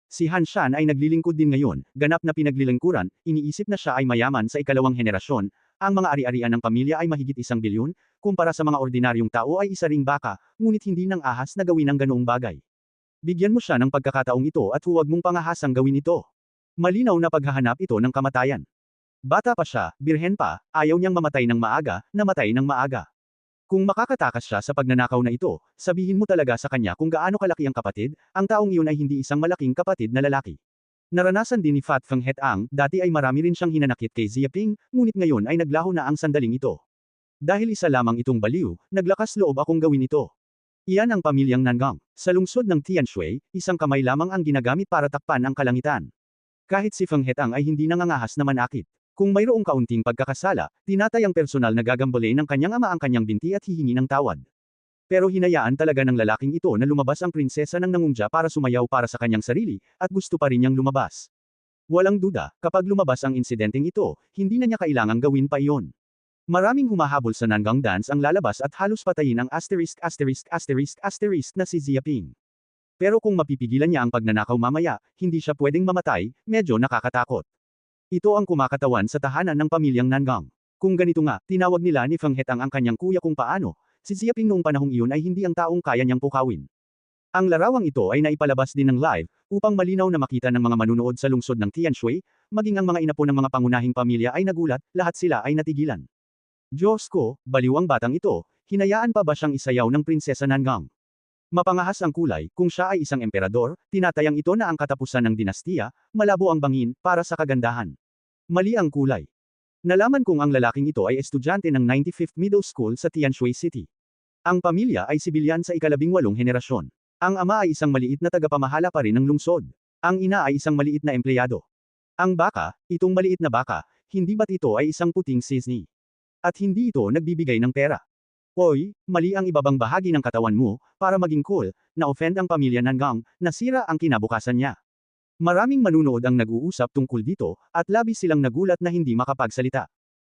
Si Han Shan ay naglilingkod din ngayon, ganap na pinaglilingkuran, iniisip na siya ay mayaman sa ikalawang henerasyon, ang mga ari-arian ng pamilya ay mahigit 1 bilyon, kumpara sa mga ordinaryong tao ay isa ring baka, ngunit hindi nang ahas na gawin ang ganoong bagay. Bigyan mo siya ng pagkakataong ito at huwag mong pangahasang gawin ito. Malinaw na paghahanap ito ng kamatayan. Bata pa siya, birhen pa, ayaw niyang mamatay ng maaga, namatay ng maaga. Kung makakatakas siya sa pagnanakaw na ito, sabihin mo talaga sa kanya kung gaano kalaki ang kapatid, ang taong iyon ay hindi isang malaking kapatid na lalaki. Naranasan din ni Fat Feng Het Ang, dati ay marami rin siyang hinanakit kay Ziaping, ngunit ngayon ay naglaho na ang sandaling ito. Dahil isa lamang itong baliw, naglakas loob akong gawin ito. Iyan ang pamilyang Nangang. Sa lungsod ng Tianshui, isang kamay lamang ang ginagamit para takpan ang kalangitan. Kahit si Feng Het Ang ay hindi nangangahas na manakit. Kung mayroong kaunting pagkakasala, tinatayang personal na gagambale ng kanyang ama ang kanyang binti at hihingi ng tawad. Pero hinayaan talaga ng lalaking ito na lumabas ang prinsesa ng nangungja para sumayaw para sa kanyang sarili, at gusto pa rin niyang lumabas. Walang duda, kapag lumabas ang insidenteng ito, hindi na niya kailangang gawin pa iyon. Maraming humahabol sa Nangang Dance ang lalabas at halos patayin ang ***** na si Ziaping. Pero kung mapipigilan niya ang pagnanakaw mamaya, hindi siya pwedeng mamatay, medyo nakakatakot. Ito ang kumakatawan sa tahanan ng pamilyang Nangang. Kung ganito nga, tinawag nila ni Feng Het Ang kanyang kuya kung paano, si Ziaping noong panahong iyon ay hindi ang taong kaya niyang pukawin. Ang larawang ito ay naipalabas din ng live, upang malinaw na makita ng mga manunood sa lungsod ng Tianshui, maging ang mga inapo ng mga pangunahing pamilya ay nagulat, lahat sila ay natigilan. Diyos ko, baliw ang batang ito, hinayaan pa ba siyang isayaw ng prinsesa Nangang? Mapangahas ang kulay, kung siya ay isang emperador, tinatayang ito na ang katapusan ng dinastiya, malabo ang bangin, para sa kagandahan. Mali ang kulay. Nalaman kong ang lalaking ito ay estudyante ng 95th Middle School sa Tianshui City. Ang pamilya ay sibilyan sa ika-18 henerasyon. Ang ama ay isang maliit na tagapamahala pa rin ng lungsod. Ang ina ay isang maliit na empleyado. Ang baka, itong maliit na baka, hindi ba't ito ay isang puting Sisney? At hindi ito nagbibigay ng pera. Hoy, mali ang ibabang bahagi ng katawan mo, para maging cool, na-offend ang pamilya Nangang, nasira ang kinabukasan niya. Maraming manunood ang nag-uusap tungkol dito, at labis silang nagulat na hindi makapagsalita.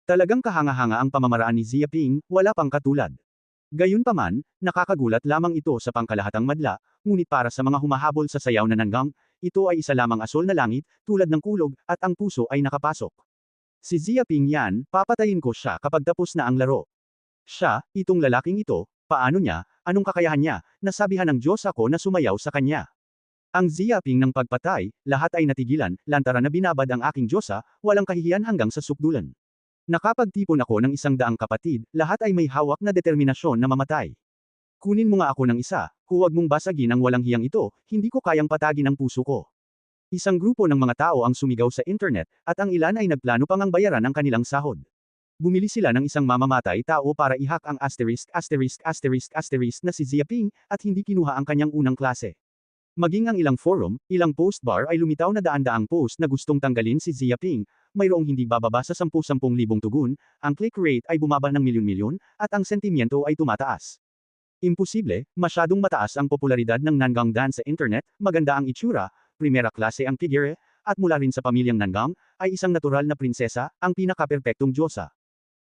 Talagang kahanga-hanga ang pamamaraan ni Ziaping, wala pang katulad. Gayunpaman, nakakagulat lamang ito sa pangkalahatang madla, ngunit para sa mga humahabol sa sayaw na Nangang, ito ay isa lamang asol na langit, tulad ng kulog, at ang puso ay nakapasok. Si Ziaping yan, papatayin ko siya kapag tapos na ang laro. Siya, itong lalaking ito, paano niya, anong kakayahan niya, nasabihan ng Diyos ako na sumayaw sa kanya. Ang Ziaping ng pagpatay, lahat ay natigilan, lantaran na binabad ang aking Diyosa, walang kahihiyan hanggang sa sukdulan. Nakapagtipon ako ng 100 kapatid, lahat ay may hawak na determinasyon na mamatay. Kunin mo nga ako ng isa, huwag mong basagin ang walang hiyang ito, hindi ko kayang patagin ang puso ko. Isang grupo ng mga tao ang sumigaw sa internet, at ang ilan ay nagplano pang ang bayaran ang kanilang sahod. Bumili sila ng isang mamamatay tao para ihak ang ***** na si Xiaoping, at hindi kinuha ang kanyang unang klase. Maging ang ilang forum, ilang post bar ay lumitaw na daan-daang post na gustong tanggalin si Xiaoping, mayroong hindi bababa sa 10,000 tugun, ang click rate ay bumaba ng milyon-milyon, at ang sentimiento ay tumataas. Imposible, masyadong mataas ang popularidad ng Nangang Dan sa internet, maganda ang itsura, primera klase ang figure, at mula rin sa pamilyang Nangang, ay isang natural na prinsesa, ang pinaka-perpektong diyosa.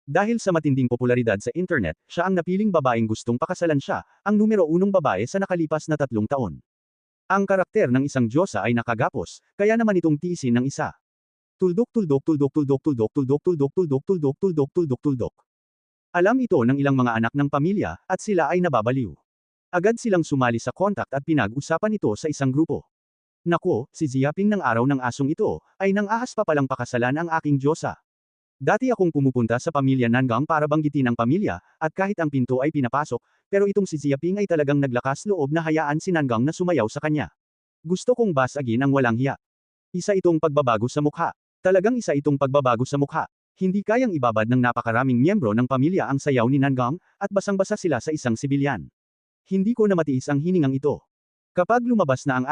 Dahil sa matinding popularidad sa internet, siya ang napiling babaeng gustong pakasalan siya, ang numero 1 babae sa nakalipas na 3 taon. Ang karakter ng isang diyosa ay nakagapos, kaya naman itong tiisin ng isa. Tuldok. Alam ito ng ilang mga anak ng pamilya, at sila ay nababaliw. Agad silang sumali sa kontak at pinag-usapan ito sa isang grupo. Nako, si Xiaoping ng araw ng asong ito, ay nang ahas pa palang pakasalan ang aking diyosa. Dati akong pumupunta sa pamilya Nangang para banggitin ang pamilya, at kahit ang pinto ay pinapasok, pero itong si Xiaoping ay talagang naglakas loob na hayaan si Nangang na sumayaw sa kanya. Gusto kong basagin ang walang hiya. Isa itong pagbabago sa mukha. Talagang isa itong pagbabago sa mukha. Hindi kayang ibabad ng napakaraming miyembro ng pamilya ang sayaw ni Nangang, at basang-basa sila sa isang sibilyan. Hindi ko na matiis ang hiningang ito. Kapag lumabas na ang ******,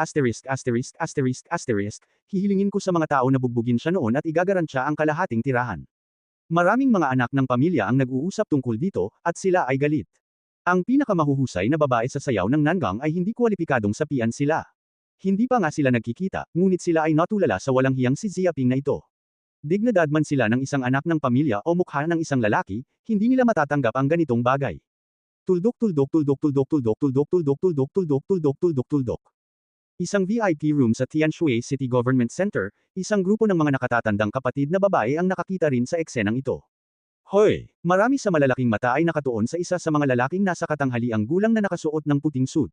hihilingin ko sa mga tao na bugbugin siya noon at igagarantiya ang kalahating tirahan. Maraming mga anak ng pamilya ang nag-uusap tungkol dito, at sila ay galit. Ang pinakamahuhusay na babae sa sayaw ng Nangang ay hindi kwalipikadong sapian sila. Hindi pa nga sila nagkikita, ngunit sila ay natulala sa walang hiyang si Xiaoping na ito. Dignidad man sila ng isang anak ng pamilya o mukha ng isang lalaki, hindi nila matatanggap ang ganitong bagay. Tuldok. Isang VIP room sa Tianshui City Government Center, isang grupo ng mga nakatatandang kapatid na babae ang nakakita rin sa eksenang ito. Hoy! Marami sa malalaking mata ay nakatuon sa isa sa mga lalaking nasa katanghaliang gulang na nakasuot ng puting suit.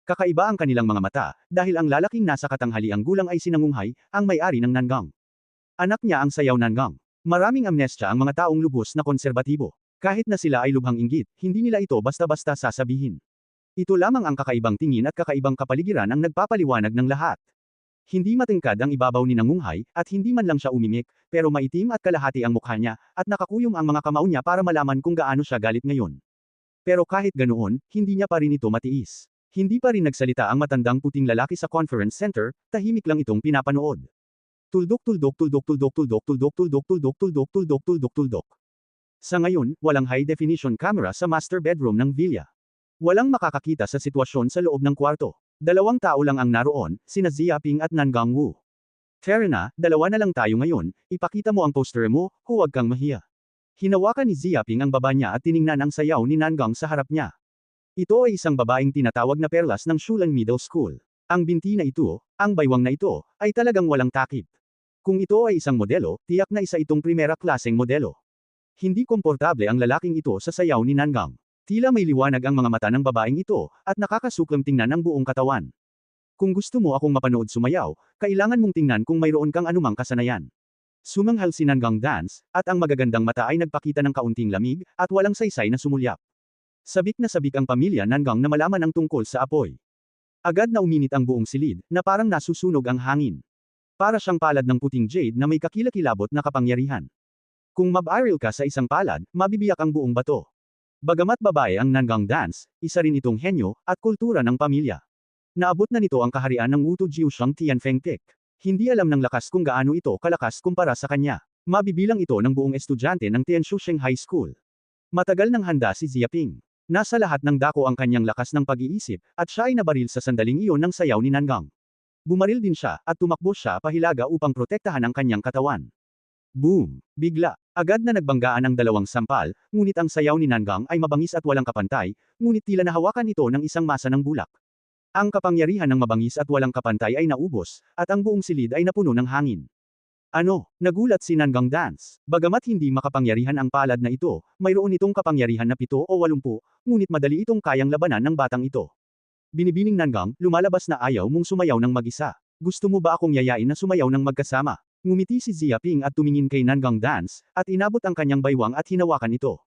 Kakaiba ang kanilang mga mata, dahil ang lalaking nasa katanghaliang gulang ay sinangunghay, ang may-ari ng Nangang. Anak niya ang sayaw Nangang. Maraming amnesya ang mga taong lubos na konserbatibo. Kahit na sila ay lubhang inggit, hindi nila ito basta-basta sasabihin. Ito lamang ang kakaibang tingin at kakaibang kapaligiran ang nagpapaliwanag ng lahat. Hindi matingkad ang ibabaw ni Nangunghay, at hindi man lang siya umimik, pero maitim at kalahati ang mukha niya, at nakakuyom ang mga kamao niya para malaman kung gaano siya galit ngayon. Pero kahit ganoon, hindi niya pa rin ito matiis. Hindi pa rin nagsalita ang matandang puting lalaki sa conference center, tahimik lang itong pinapanood. Tuldok. Sa ngayon, walang high-definition camera sa master bedroom ng villa. Walang makakakita sa sitwasyon sa loob ng kwarto. 2 tao lang ang naroon, sina Xiaoping at Nangang Wu. Fair na, 2 na lang tayo ngayon, ipakita mo ang poster mo, huwag kang mahiya. Hinawakan ni Xiaoping ang baba niya at tiningnan ang sayaw ni Nangang sa harap niya. Ito ay isang babaeng tinatawag na perlas ng Shulan Middle School. Ang binti na ito, ang baywang na ito, ay talagang walang takip. Kung ito ay isang modelo, tiyak na isa itong primera klaseng modelo. Hindi komportable ang lalaking ito sa sayaw ni Nangang. Tila may liwanag ang mga mata ng babaeng ito, at nakakasuklam tingnan ang buong katawan. Kung gusto mo akong mapanood sumayaw, kailangan mong tingnan kung mayroon kang anumang kasanayan. Sumanghal si Nangang Dance, at ang magagandang mata ay nagpakita ng kaunting lamig, at walang saysay na sumulyap. Sabik na sabik ang pamilya Nangang na malaman ang tungkol sa apoy. Agad na uminit ang buong silid, na parang nasusunog ang hangin. Para siyang palad ng puting jade na may kakilakilabot na kapangyarihan. Kung mab-viral ka sa isang palad, mabibiyak ang buong bato. Bagamat babae ang Nangang Dance, isa rin itong henyo, at kultura ng pamilya. Naabot na nito ang kaharian ng Wutu Jiushang Tianfengtik. Hindi alam ng lakas kung gaano ito kalakas kumpara sa kanya. Mabibilang ito ng buong estudyante ng Tianshusheng High School. Matagal nang handa si Xiaoping. Nasa lahat ng dako ang kanyang lakas ng pag-iisip, at siya ay nabaril sa sandaling iyon ng sayaw ni Nangang. Bumaril din siya, at tumakbo siya pahilaga upang protektahan ang kanyang katawan. Boom! Bigla. Agad na nagbanggaan ang 2 sampal, ngunit ang sayaw ni Nangang ay mabangis at walang kapantay, ngunit tila nahawakan ito ng isang masa ng bulak. Ang kapangyarihan ng mabangis at walang kapantay ay naubos, at ang buong silid ay napuno ng hangin. Ano? Nagulat si Nangang Dance. Bagamat hindi makapangyarihan ang palad na ito, mayroon itong kapangyarihan na 7 o 80, ngunit madali itong kayang labanan ng batang ito. Binibining Nangang, lumalabas na ayaw mong sumayaw ng mag-isa. Gusto mo ba akong yayain na sumayaw ng magkasama? Ngumiti si Xiaoping at tumingin kay Nangang Dance, at inabot ang kanyang baywang at hinawakan ito.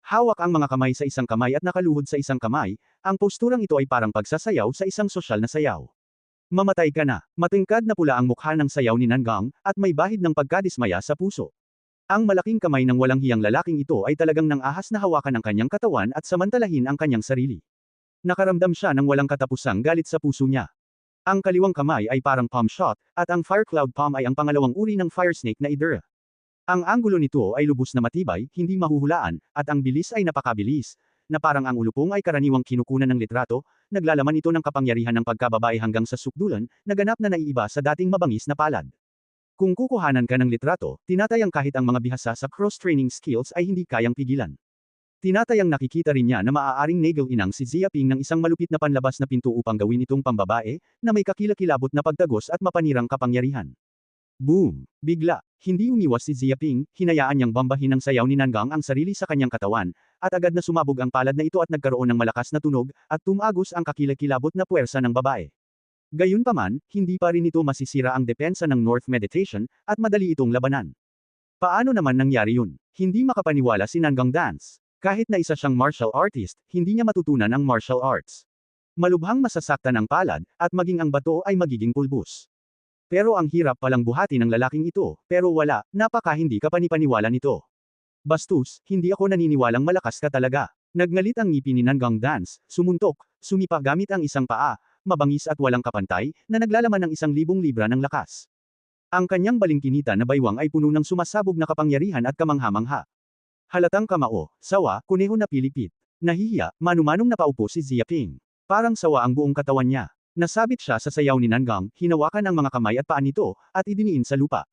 Hawak ang mga kamay sa isang kamay at nakaluhod sa isang kamay, ang posturang ito ay parang pagsasayaw sa isang sosyal na sayaw. Mamatay ka na. Matingkad na pula ang mukha ng sayaw ni Nangang, at may bahid ng pagkadismaya sa puso. Ang malaking kamay ng walang hiyang lalaking ito ay talagang nang-ahas na hawakan ang kanyang katawan at samantalahin ang kanyang sarili. Nakaramdam siya ng walang katapusang galit sa puso niya. Ang kaliwang kamay ay parang palm shot, at ang fire cloud palm ay ang pangalawang uri ng fire snake na idura. Ang anggulo nito ay lubos na matibay, hindi mahuhulaan, at ang bilis ay napakabilis, na parang ang ulupong ay karaniwang kinukunan ng litrato, naglalaman ito ng kapangyarihan ng pagkababae hanggang sa sukdulan, naganap na naiiba sa dating mabangis na palad. Kung kukuhanan ka ng litrato, tinatayang kahit ang mga bihasa sa cross-training skills ay hindi kayang pigilan. Tinatayang nakikita rin niya na maaaring nagel-inang si Ziaping ng isang malupit na panlabas na pinto upang gawin itong pambabae, na may kakilakilabot na pagtagos at mapanirang kapangyarihan. Boom! Bigla, hindi umiwas si Ziaping, hinayaan niyang bambahin ng sayaw ni Nangang ang sarili sa kanyang katawan, at agad na sumabog ang palad na ito at nagkaroon ng malakas na tunog, at tumagos ang kakilakilabot na puwersa ng babae. Gayunpaman, hindi pa rin ito masisira ang depensa ng North Meditation, at madali itong labanan. Paano naman nangyari yun? Hindi makapaniwala si Nangang Dance. Kahit na isa siyang martial artist, hindi niya matutunan ang martial arts. Malubhang masasaktan ang palad, at maging ang bato ay magiging pulbos. Pero ang hirap palang buhati ng lalaking ito, pero wala, napaka hindi ka panipaniwala nito. Bastos, hindi ako naniniwalang malakas ka talaga. Nagngalit ang ngipin ni Nangang Dance, sumuntok, sumipa gamit ang isang paa, mabangis at walang kapantay, na naglalaman ng 1,000 libra ng lakas. Ang kanyang balingkinita na baywang ay puno ng sumasabog na kapangyarihan at kamangha-mangha. Halatang kamao, sawa, kuneho na pilipit. Nahihiya, manumanong napaupo si Ziaping. Parang sawa ang buong katawan niya. Nasabit siya sa sayaw ni Nangang, hinawakan ang mga kamay at paa nito, at idiniin sa lupa.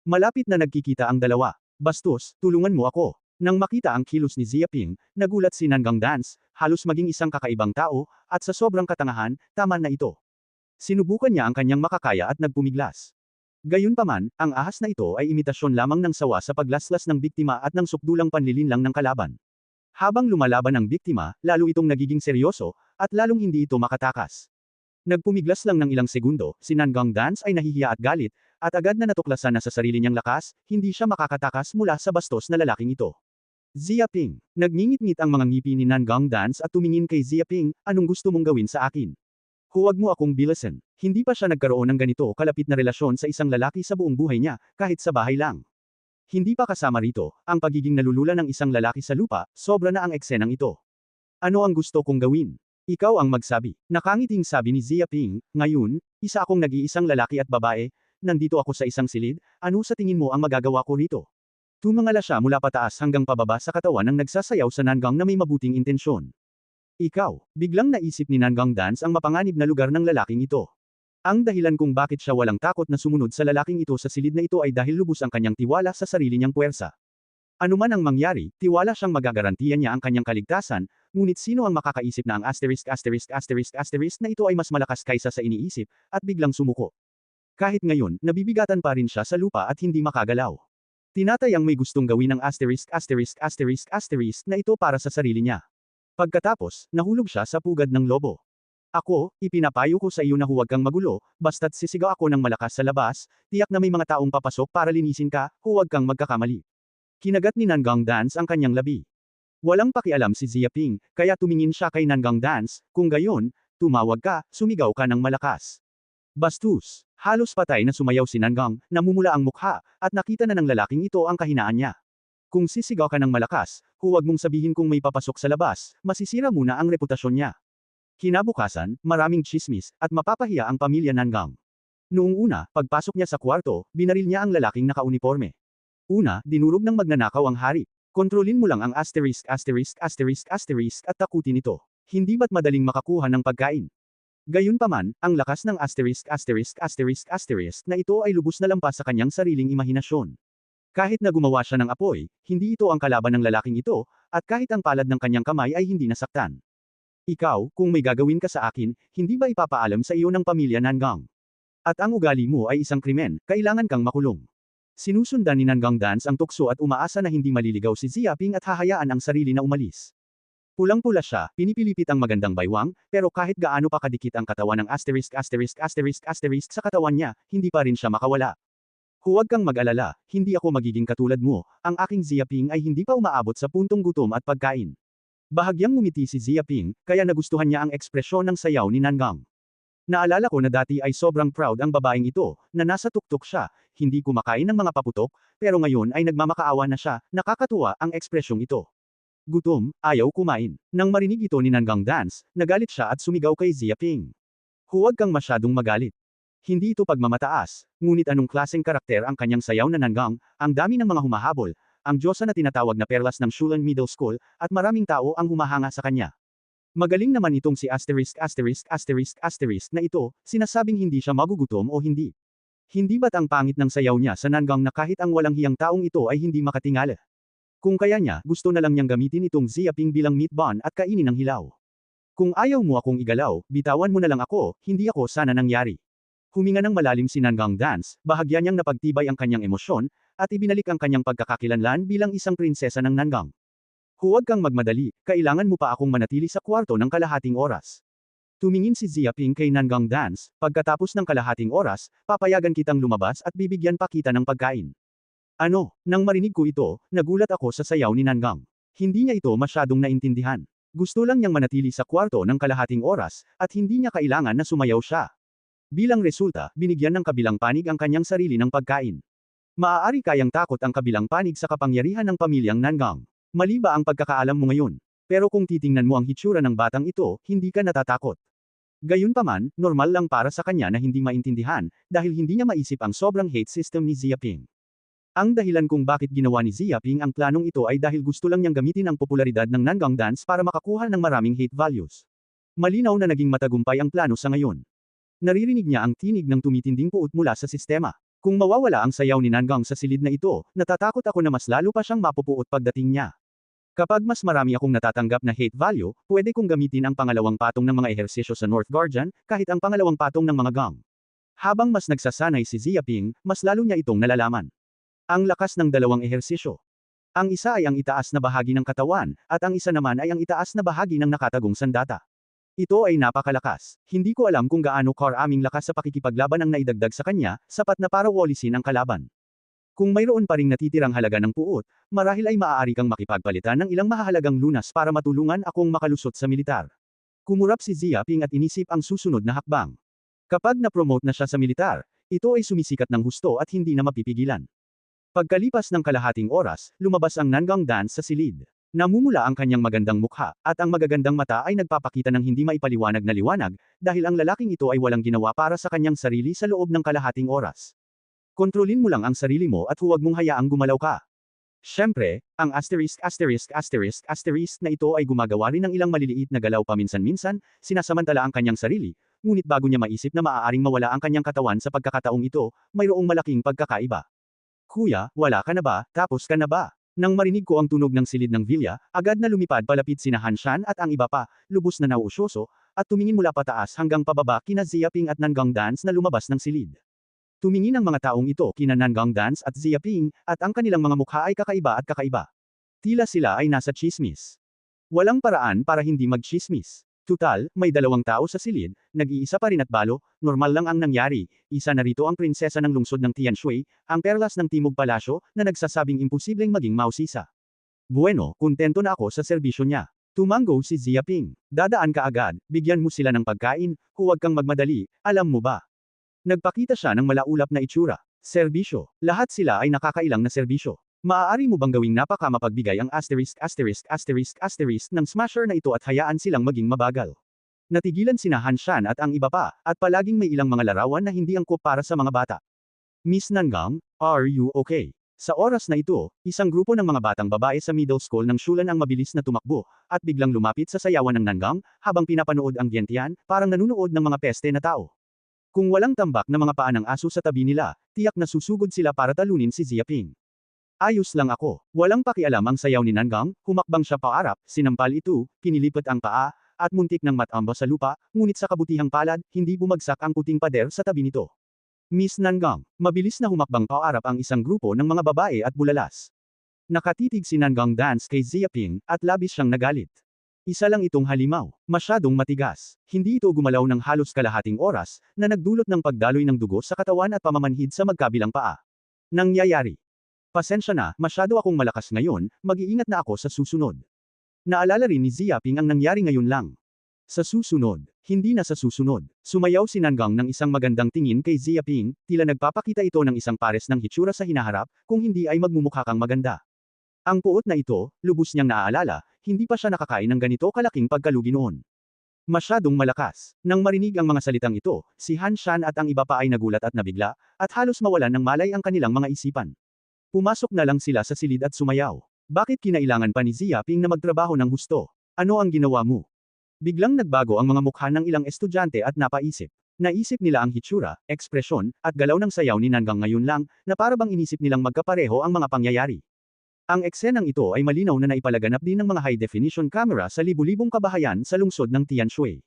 Malapit na nagkikita ang dalawa. Bastos, tulungan mo ako. Nang makita ang kilos ni Ziaping, nagulat si Nangang Dance, halos maging isang kakaibang tao, at sa sobrang katangahan, tama na ito. Sinubukan niya ang kanyang makakaya at nagpumiglas. Gayunpaman, ang ahas na ito ay imitasyon lamang ng sawa sa paglaslas ng biktima at ng sukdulang panlilinlang ng kalaban. Habang lumalaban ang biktima, lalo itong nagiging seryoso, at lalong hindi ito makatakas. Nagpumiglas lang ng ilang segundo, si Nangang Dance ay nahihiya at galit, at agad na natuklasan na sa sarili niyang lakas, hindi siya makakatakas mula sa bastos na lalaking ito. Ziaping. Nagngingit-ngit ang mga ngipi ni Nangang Dance at tumingin kay Ziaping, anong gusto mong gawin sa akin? Huwag mo akong bilasan. Hindi pa siya nagkaroon ng ganito kalapit na relasyon sa isang lalaki sa buong buhay niya, kahit sa bahay lang. Hindi pa kasama rito, ang pagiging nalulula ng isang lalaki sa lupa, sobra na ang eksenang ito. Ano ang gusto kong gawin? Ikaw ang magsabi. Nakangiting sabi ni Ziaping, ngayon, isa akong nag-iisang lalaki at babae, nandito ako sa isang silid, ano sa tingin mo ang magagawa ko rito? Tumangala siya mula pataas hanggang pababa sa katawan ng nagsasayaw sa Nangang na may mabuting intensyon. Ikaw, biglang naisip ni Nangang Dance ang mapanganib na lugar ng lalaking ito. Ang dahilan kung bakit siya walang takot na sumunod sa lalaking ito sa silid na ito ay dahil lubos ang kanyang tiwala sa sarili niyang puwersa. Ano man ang mangyari, tiwala siyang magagarantiya niya ang kanyang kaligtasan, ngunit sino ang makakaisip na ang ***** na ito ay mas malakas kaysa sa iniisip, at biglang sumuko. Kahit ngayon, nabibigatan pa rin siya sa lupa at hindi makagalaw. Tinatayang may gustong gawin ng ***** na ito para sa sarili niya. Pagkatapos, nahulog siya sa pugad ng lobo. Ako, ipinapayo ko sa iyo na huwag kang magulo, basta't sisigaw ako ng malakas sa labas, tiyak na may mga taong papasok para linisin ka, huwag kang magkakamali. Kinagat ni Nangang Dance ang kanyang labi. Walang pakialam si Ziaping, kaya tumingin siya kay Nangang Dance, kung gayon, tumawag ka, sumigaw ka ng malakas. Bastos, halos patay na sumayaw si Nangang, namumula ang mukha, at nakita na ng lalaking ito ang kahinaan niya. Kung sisigaw ka ng malakas, huwag mong sabihin kung may papasok sa labas, masisira muna ang reputasyon niya. Kinabukasan, maraming tsismis, at mapapahiya ang pamilya Nangang. Noong una, pagpasok niya sa kwarto, binaril niya ang lalaking nakauniforme. Una, dinurog ng magnanakaw ang hari. Kontrolin mo lang ang ***** at takutin ito. Hindi ba't madaling makakuha ng pagkain? Gayunpaman, ang lakas ng ***** na ito ay lubos na lampas sa kanyang sariling imahinasyon. Kahit na gumawa siya ng apoy, hindi ito ang kalaban ng lalaking ito, at kahit ang palad ng kanyang kamay ay hindi nasaktan. Ikaw, kung may gagawin ka sa akin, hindi ba ipapaalam sa iyo ng pamilya Nangang? At ang ugali mo ay isang krimen, kailangan kang makulong. Sinusundan ni Nangang Dance ang tukso at umaasa na hindi maliligaw si Ziaping at hahayaan ang sarili na umalis. Pulang-pula siya, pinipilipit ang magandang baywang, pero kahit gaano pa kadikit ang katawan ng ***** sa katawan niya, hindi pa rin siya makawala. Huwag kang mag-alala, hindi ako magiging katulad mo, ang aking Ziaping ay hindi pa umaabot sa puntong gutom at pagkain. Bahagyang ngumiti si Ziaping, kaya nagustuhan niya ang ekspresyon ng sayaw ni Nangang. Naalala ko na dati ay sobrang proud ang babaeng ito, na nasa tuktok siya, hindi kumakain ng mga paputok, pero ngayon ay nagmamakaawa na siya, nakakatuwa ang ekspresyong ito. Gutom, ayaw kumain. Nang marinig ito ni Nangang Dance, nagalit siya at sumigaw kay Ziaping. Huwag kang masyadong magalit. Hindi ito pagmamataas, ngunit anong klaseng karakter ang kanyang sayaw na Nangang, ang dami ng mga humahabol, ang diyosa na tinatawag na perlas ng Shulan Middle School, at maraming tao ang humahanga sa kanya. Magaling naman itong si na ito, sinasabing hindi siya magugutom o hindi. Hindi ba't ang pangit ng sayaw niya sa Nangang na kahit ang walang hiyang taong ito ay hindi makatingala? Kung kaya niya, gusto na lang niyang gamitin itong Ziaping bilang meat bun at kainin ng hilaw. Kung ayaw mo akong igalaw, bitawan mo na lang ako, hindi ako sana nangyari. Huminga ng malalim si Nangang Dance, bahagya niyang napagtibay ang kanyang emosyon, at ibinalik ang kanyang pagkakakilanlan bilang isang prinsesa ng Nangang. Huwag kang magmadali, kailangan mo pa akong manatili sa kwarto ng kalahating oras. Tumingin si Ziaping kay Nangang Dance, pagkatapos ng kalahating oras, papayagan kitang lumabas at bibigyan pa kita ng pagkain. Ano, nang marinig ko ito, nagulat ako sa sayaw ni Nangang. Hindi niya ito masyadong naintindihan. Gusto lang niyang manatili sa kwarto ng kalahating oras, at hindi niya kailangan na sumayaw siya. Bilang resulta, binigyan ng kabilang panig ang kanyang sarili ng pagkain. Maaari kayang takot ang kabilang panig sa kapangyarihan ng pamilyang Nangang. Mali ba ang pagkakaalam mo ngayon? Pero kung titingnan mo ang hitsura ng batang ito, hindi ka natatakot. Gayunpaman, normal lang para sa kanya na hindi maintindihan, dahil hindi niya maisip ang sobrang hate system ni Ziaping. Ang dahilan kung bakit ginawa ni Ziaping ang planong ito ay dahil gusto lang niyang gamitin ang popularidad ng Nangang Dance para makakuha ng maraming hate values. Malinaw na naging matagumpay ang plano sa ngayon. Naririnig niya ang tinig ng tumitinding puot mula sa sistema. Kung mawawala ang sayaw ni Nangang sa silid na ito, natatakot ako na mas lalo pa siyang mapupuot pagdating niya. Kapag mas marami akong natatanggap na hate value, pwede kong gamitin ang pangalawang patong ng mga ehersisyo sa North Guardian, kahit ang pangalawang patong ng mga gang. Habang mas nagsasanay si Ziaping, mas lalo niya itong nalalaman. Ang lakas ng dalawang ehersisyo. Ang isa ay ang itaas na bahagi ng katawan, at ang isa naman ay ang itaas na bahagi ng nakatagong sandata. Ito ay napakalakas. Hindi ko alam kung gaano karaming lakas sa pakikipaglaban ang naidagdag sa kanya, sapat na para walisin ang kalaban. Kung mayroon pa ring natitirang halaga ng puot, marahil ay maaari kang makipagpalitan ng ilang mahahalagang lunas para matulungan akong makalusot sa militar. Kumurap si Ziaping at inisip ang susunod na hakbang. Kapag na-promote na siya sa militar, ito ay sumisikat ng husto at hindi na mapipigilan. Pagkalipas ng kalahating oras, lumabas ang Nangang Dance sa silid. Namumula ang kanyang magandang mukha, at ang magagandang mata ay nagpapakita ng hindi maipaliwanag na liwanag, dahil ang lalaking ito ay walang ginawa para sa kanyang sarili sa loob ng kalahating oras. Kontrolin mo lang ang sarili mo at huwag mong hayaang gumalaw ka. Siyempre, ang na ito ay gumagawa rin ng ilang maliliit na galaw paminsan-minsan, sinasamantala ang kanyang sarili, ngunit bago niya maisip na maaaring mawala ang kanyang katawan sa pagkakataong ito, mayroong malaking pagkakaiba. Kuya, wala ka na ba, tapos ka na ba? Nang marinig ko ang tunog ng silid ng Vilya, agad na lumipad palapit sina Hanshan at ang iba pa, lubos na nauusyoso, at tumingin mula pataas hanggang pababa kina Ziaping at Nangang Dance na lumabas ng silid. Tumingin ang mga taong ito kina Nangang Dance at Ziaping, at ang kanilang mga mukha ay kakaiba at kakaiba. Tila sila ay nasa chismis. Walang paraan para hindi magchismis. Tutal, may dalawang tao sa silid, nag-iisa pa rin at balo, normal lang ang nangyari, isa na rito ang prinsesa ng lungsod ng Tianshui, ang perlas ng Timog Palasyo, na nagsasabing imposibleng maging mausisa. Bueno, kontento na ako sa serbisyo niya. Tumango si Ziaping. Dadaan ka agad, bigyan mo sila ng pagkain, huwag kang magmadali, alam mo ba? Nagpakita siya ng malaulap na itsura. Serbisyo. Lahat sila ay nakakailang na serbisyo. Maaari mo bang gawing napakamapagbigay ang ng smasher na ito at hayaan silang maging mabagal? Natigilan sina Hanshan at ang iba pa, at palaging may ilang mga larawan na hindi angkop para sa mga bata. Miss Nangang, are you okay? Sa oras na ito, isang grupo ng mga batang babae sa middle school ng Shulan ang mabilis na tumakbo, at biglang lumapit sa sayawan ng Nangang, habang pinapanood ang gentian, parang nanunood ng mga peste na tao. Kung walang tambak na mga paa ng aso sa tabi nila, tiyak na susugod sila para talunin si Ziaping. Ayos lang ako. Walang pakialam ang sayaw ni Nangang, humakbang siya paarap, sinampal ito, pinilipat ang paa, at muntik ng matamba sa lupa, ngunit sa kabutihang palad, hindi bumagsak ang puting pader sa tabi nito. Miss Nangang, mabilis na humakbang paarap ang isang grupo ng mga babae at bulalas. Nakatitig si Nangang Dance kay Ziaping, at labis siyang nagalit. Isa lang itong halimaw, masyadong matigas. Hindi ito gumalaw ng halos kalahating oras, na nagdulot ng pagdaloy ng dugo sa katawan at pamamanhid sa magkabilang paa. Nangyayari. Pasensya na, masyado akong malakas ngayon, mag-iingat na ako sa susunod. Naalala rin ni Ziaping ang nangyari ngayon lang. Sa susunod, hindi na sa susunod. Sumayaw si Nangang ng isang magandang tingin kay Ziaping, tila nagpapakita ito ng isang pares ng hitsura sa hinaharap, kung hindi ay magmumukha kang maganda. Ang puot na ito, lubos niyang naaalala, hindi pa siya nakakain ng ganito kalaking pagkalugi noon. Masyadong malakas. Nang marinig ang mga salitang ito, si Han Shan at ang iba pa ay nagulat at nabigla, at halos mawalan ng malay ang kanilang mga isipan. Pumasok na lang sila sa silid at sumayaw. Bakit kinailangan pa ni Ziaping na magtrabaho ng husto? Ano ang ginawa mo? Biglang nagbago ang mga mukha ng ilang estudyante at napaisip. Naisip nila ang hitsura, ekspresyon, at galaw ng sayaw ni Nangang ngayon lang, na para bang inisip nilang magkapareho ang mga pangyayari. Ang eksenang ito ay malinaw na naipalaganap din ng mga high-definition camera sa libu-libong kabahayan sa lungsod ng Tianshui.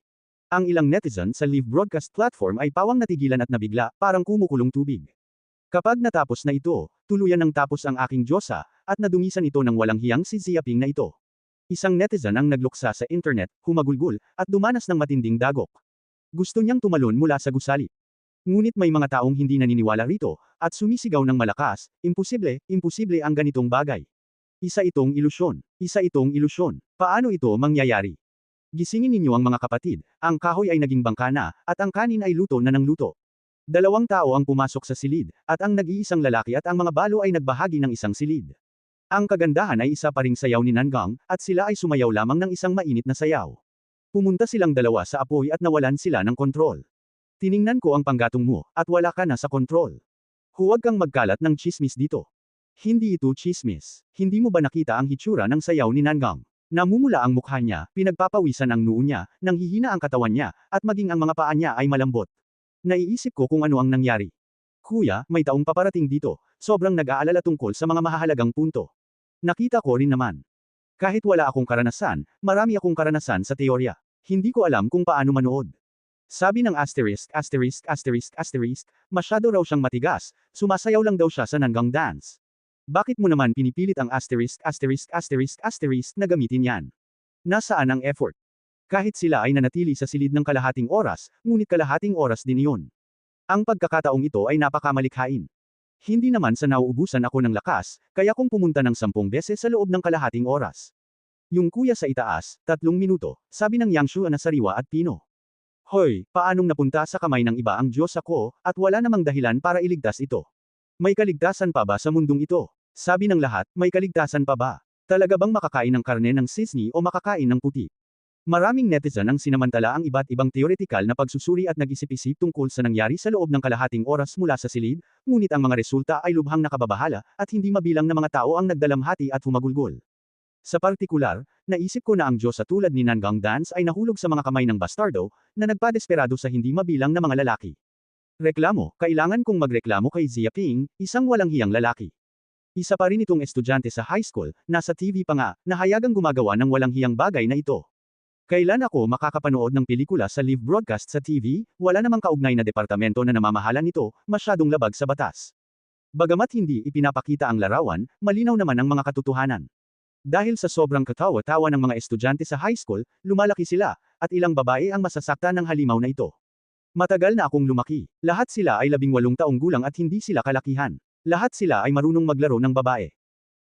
Ang ilang netizen sa live broadcast platform ay pawang natigilan at nabigla, parang kumukulong tubig. Kapag natapos na ito, tuluyan ng tapos ang aking Diyosa, at nadungisan ito ng walang hiyang si Ziaping na ito. Isang netizen ang nagluksa sa internet, humagulgol, at dumanas ng matinding dagok. Gusto niyang tumalon mula sa gusali. Ngunit may mga taong hindi naniniwala rito, at sumisigaw ng malakas, imposible, imposible ang ganitong bagay. Isa itong ilusyon. Isa itong ilusyon. Paano ito mangyayari? Gisingin ninyo ang mga kapatid, ang kahoy ay naging bangka na, at ang kanin ay luto na ng luto. Dalawang tao ang pumasok sa silid, at ang nag-iisang lalaki at ang mga balo ay nagbahagi ng isang silid. Ang kagandahan ay isa pa ring sayaw ni Nangang, at sila ay sumayaw lamang ng isang mainit na sayaw. Pumunta silang dalawa sa apoy at nawalan sila ng kontrol. Tiningnan ko ang panggatong mo, at wala ka na sa kontrol. Huwag kang magkalat ng chismis dito. Hindi ito chismis. Hindi mo ba nakita ang hitsura ng sayaw ni Nangang? Namumula ang mukha niya, pinagpapawisan ang noo niya, nanghihina ang katawan niya, at maging ang mga paa niya ay malambot. Naiisip ko kung ano ang nangyari. Kuya, may taong paparating dito, sobrang nag-aalala tungkol sa mga mahahalagang punto. Nakita ko rin naman. Kahit wala akong karanasan, marami akong karanasan sa teorya. Hindi ko alam kung paano manood. Sabi ng asterisk, masyado raw siyang matigas, sumasayaw lang daw siya sa Nangang dance. Bakit mo naman pinipilit ang asterisk na gamitin yan? Nasaan ang effort? Kahit sila ay nanatili sa silid ng kalahating oras, ngunit kalahating oras din iyon. Ang pagkakataong ito ay napakamalikhain. Hindi naman sa nauubusan ako ng lakas, kaya kung pumunta ng 10 beses sa loob ng kalahating oras. Yung kuya sa itaas, 3 minuto, sabi ng Yangshu na sariwa at pino. Hoy, paanong napunta sa kamay ng iba ang Diyos ako, at wala namang dahilan para iligtas ito? May kaligtasan pa ba sa mundong ito? Sabi ng lahat, may kaligtasan pa ba? Talaga bang makakain ng karne ng sisni o makakain ng puti? Maraming netizen ang sinamantala ang iba't ibang teoretikal na pagsusuri at nag-isip-isip tungkol sa nangyari sa loob ng kalahating oras mula sa silid, ngunit ang mga resulta ay lubhang nakababahala, at hindi mabilang na mga tao ang nagdalamhati at humagulgol. Sa partikular, naisip ko na ang Diyos sa tulad ni Nangang Dance ay nahulog sa mga kamay ng bastardo, na nagpadesperado sa hindi mabilang na mga lalaki. Reklamo, kailangan kong magreklamo kay Ziaping, isang walang hiyang lalaki. Isa pa rin itong estudyante sa high school, nasa TV pa nga, nahayagang gumagawa ng walang hiyang bagay na ito. Kailan ako makakapanood ng pelikula sa live broadcast sa TV, wala namang kaugnay na departamento na namamahala nito, masyadong labag sa batas. Bagamat hindi ipinapakita ang larawan, malinaw naman ang mga katotohanan. Dahil sa sobrang katawa-tawa ng mga estudyante sa high school, lumalaki sila, at ilang babae ang masasaktan ng halimaw na ito. Matagal na akong lumaki. Lahat sila ay 18 taong gulang at hindi sila kalakihan. Lahat sila ay marunong maglaro ng babae.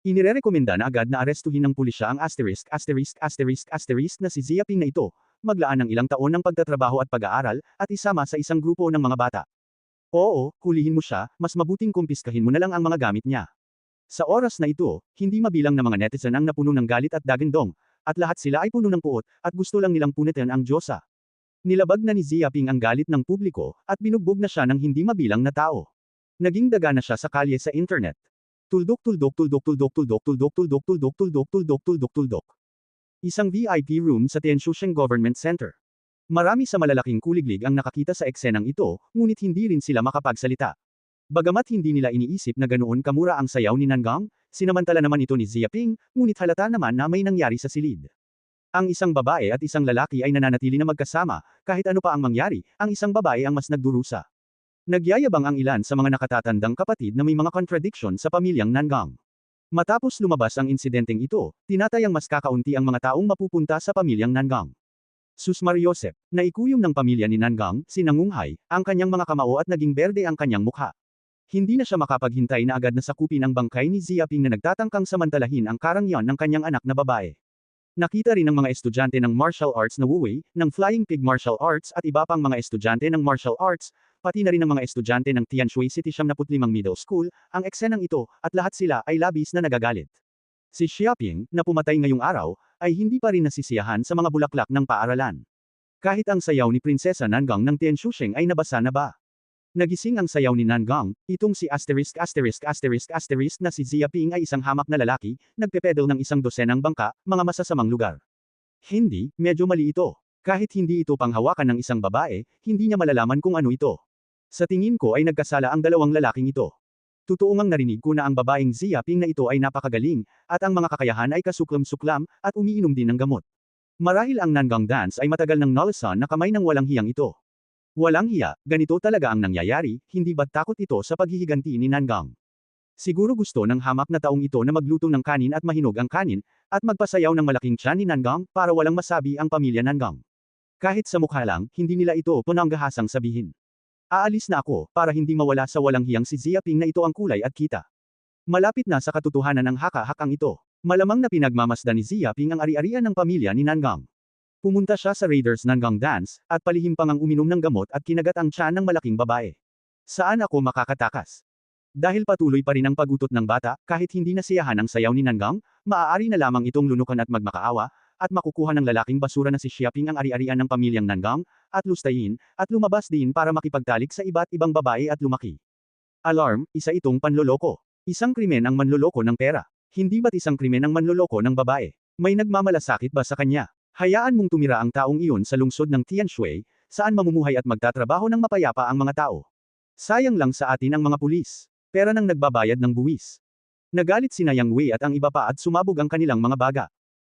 Inirerekomenda na agad na arestuhin ng pulisya ang na si Ziaping na ito, maglaan ng ilang taon ng pagtatrabaho at pag-aaral, at isama sa isang grupo ng mga bata. Oo, hulihin mo siya, mas mabuting kumpiskahin mo na lang ang mga gamit niya. Sa oras na ito, hindi mabilang na mga netizen ang napuno ng galit at dagandong, at lahat sila ay puno ng puot, at gusto lang nilang punitin ang Diyosa. Nilabag na ni Ziaping ang galit ng publiko, at binugbog na siya ng hindi mabilang na tao. Naging daga na siya sa kalye sa internet. Tuldok. Isang VIP room sa Tianshuseng Government Center. Marami sa malalaking kuliglig ang nakakita sa eksenang ito, ngunit hindi rin sila makapagsalita. Bagamat hindi nila iniisip na ganoon kamura ang sayaw ni Nangang, sinamantala naman ito ni Ziaping, ngunit halata naman na may nangyari sa silid. Ang isang babae at isang lalaki ay nananatili na magkasama, kahit ano pa ang mangyari, ang isang babae ang mas nagdurusa. Nagyayabang ang ilan sa mga nakatatandang kapatid na may mga contradiction sa pamilyang Nangang. Matapos lumabas ang insidenteng ito, tinatayang mas kakaunti ang mga taong mapupunta sa pamilyang Nangang. Susmar Yosep, naikuyom ng pamilya ni Nangang, si Nangunghay, ang kanyang mga kamao at naging berde ang kanyang mukha. Hindi na siya makapaghintay na agad na sakupin ang bangkay ni Ziaping na nagtatangkang samantalahin ang karangyan ng kanyang anak na babae. Nakita rin ng mga estudyante ng martial arts na Wu Wei, ng Flying Pig Martial Arts at iba pang mga estudyante ng martial arts, pati na rin ng mga estudyante ng Tianshui City 75 Middle School, ang eksenang ito, at lahat sila ay labis na nagagalit. Si Xiaoping, na pumatay ngayong araw, ay hindi pa rin nasisiyahan sa mga bulaklak ng paaralan. Kahit ang sayaw ni Prinsesa Nangang ng Tianshusheng ay nabasa na ba? Nagising ang sayaw ni Nangang, itong si na si Ziaping ay isang hamak na lalaki, nagpepedal ng isang dosenang bangka, mga masasamang lugar. Hindi, medyo mali ito. Kahit hindi ito panghawakan ng isang babae, hindi niya malalaman kung ano ito. Sa tingin ko ay nagkasala ang dalawang lalaking ito. Totoo ngang narinig ko na ang babaeng Ziaping na ito ay napakagaling, at ang mga kakayahan ay kasuklam-suklam, at umiinom din ng gamot. Marahil ang Nangang dance ay matagal ng nalasan na kamay ng walang hiyang ito. Walang hiya, ganito talaga ang nangyayari, hindi ba't takot ito sa paghihiganti ni Nangang? Siguro gusto ng hamak na taong ito na magluto ng kanin at mahinog ang kanin, at magpasayaw ng malaking tiyan ni Nangang para walang masabi ang pamilya Nangang. Kahit sa mukha lang, hindi nila ito pananggahasang sabihin. Aalis na ako, para hindi mawala sa walang hiyang si Ziaping na ito ang kulay at kita. Malapit na sa katotohanan ang haka-hakang ito. Malamang na pinagmamasdan ni Ziaping ang ari-arian ng pamilya ni Nangang. Pumunta siya sa Raiders Nangang Dance, at palihim pang ang uminom ng gamot at kinagat ang tiyan ng malaking babae. Saan ako makakatakas? Dahil patuloy pa rin ang pagutot ng bata, kahit hindi nasiyahan ang sayaw ni Nangang, maaari na lamang itong lunukan at magmakaawa, at makukuha ng lalaking basura na si Xiaoping ang ari-arian ng pamilyang Nangang, at lustayin, at lumabas din para makipagtalik sa iba't ibang babae at lumaki. Alarm, isa itong panloloko. Isang krimen ang manloloko ng pera. Hindi ba't isang krimen ang manloloko ng babae? May nagmamalasakit ba sa kanya? Hayaan mong tumira ang taong iyon sa lungsod ng Tianshui, saan mamumuhay at magtatrabaho ng mapayapa ang mga tao. Sayang lang sa atin ang mga pulis. Pera nang nagbabayad ng buwis. Nagalit si Yang Wei at ang iba pa at sumabog ang kanilang mga baga.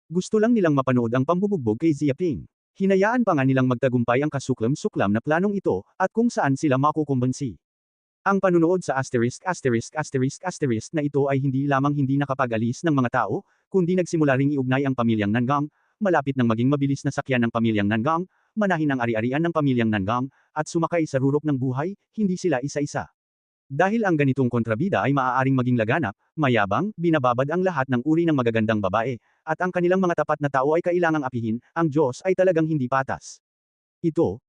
Gusto lang nilang mapanood ang pambubugbog kay Ziaping. Hinayaan pa nga nilang magtagumpay ang kasuklam-suklam na planong ito, at kung saan sila makukumbansi. Ang panunood sa na ito ay hindi lamang hindi nakapag-alis ng mga tao, kundi nagsimula ring iugnay ang pamilyang Nangang, malapit nang maging mabilis na sakyan ng pamilyang Nangang, manahin ang ari-arian ng pamilyang Nangang, at sumakay sa rurok ng buhay, hindi sila isa-isa. Dahil ang ganitong kontrabida ay maaaring maging laganap, mayabang, binababad ang lahat ng uri ng magagandang babae, at ang kanilang mga tapat na tao ay kailangang apihin, ang Diyos ay talagang hindi patas. Ito,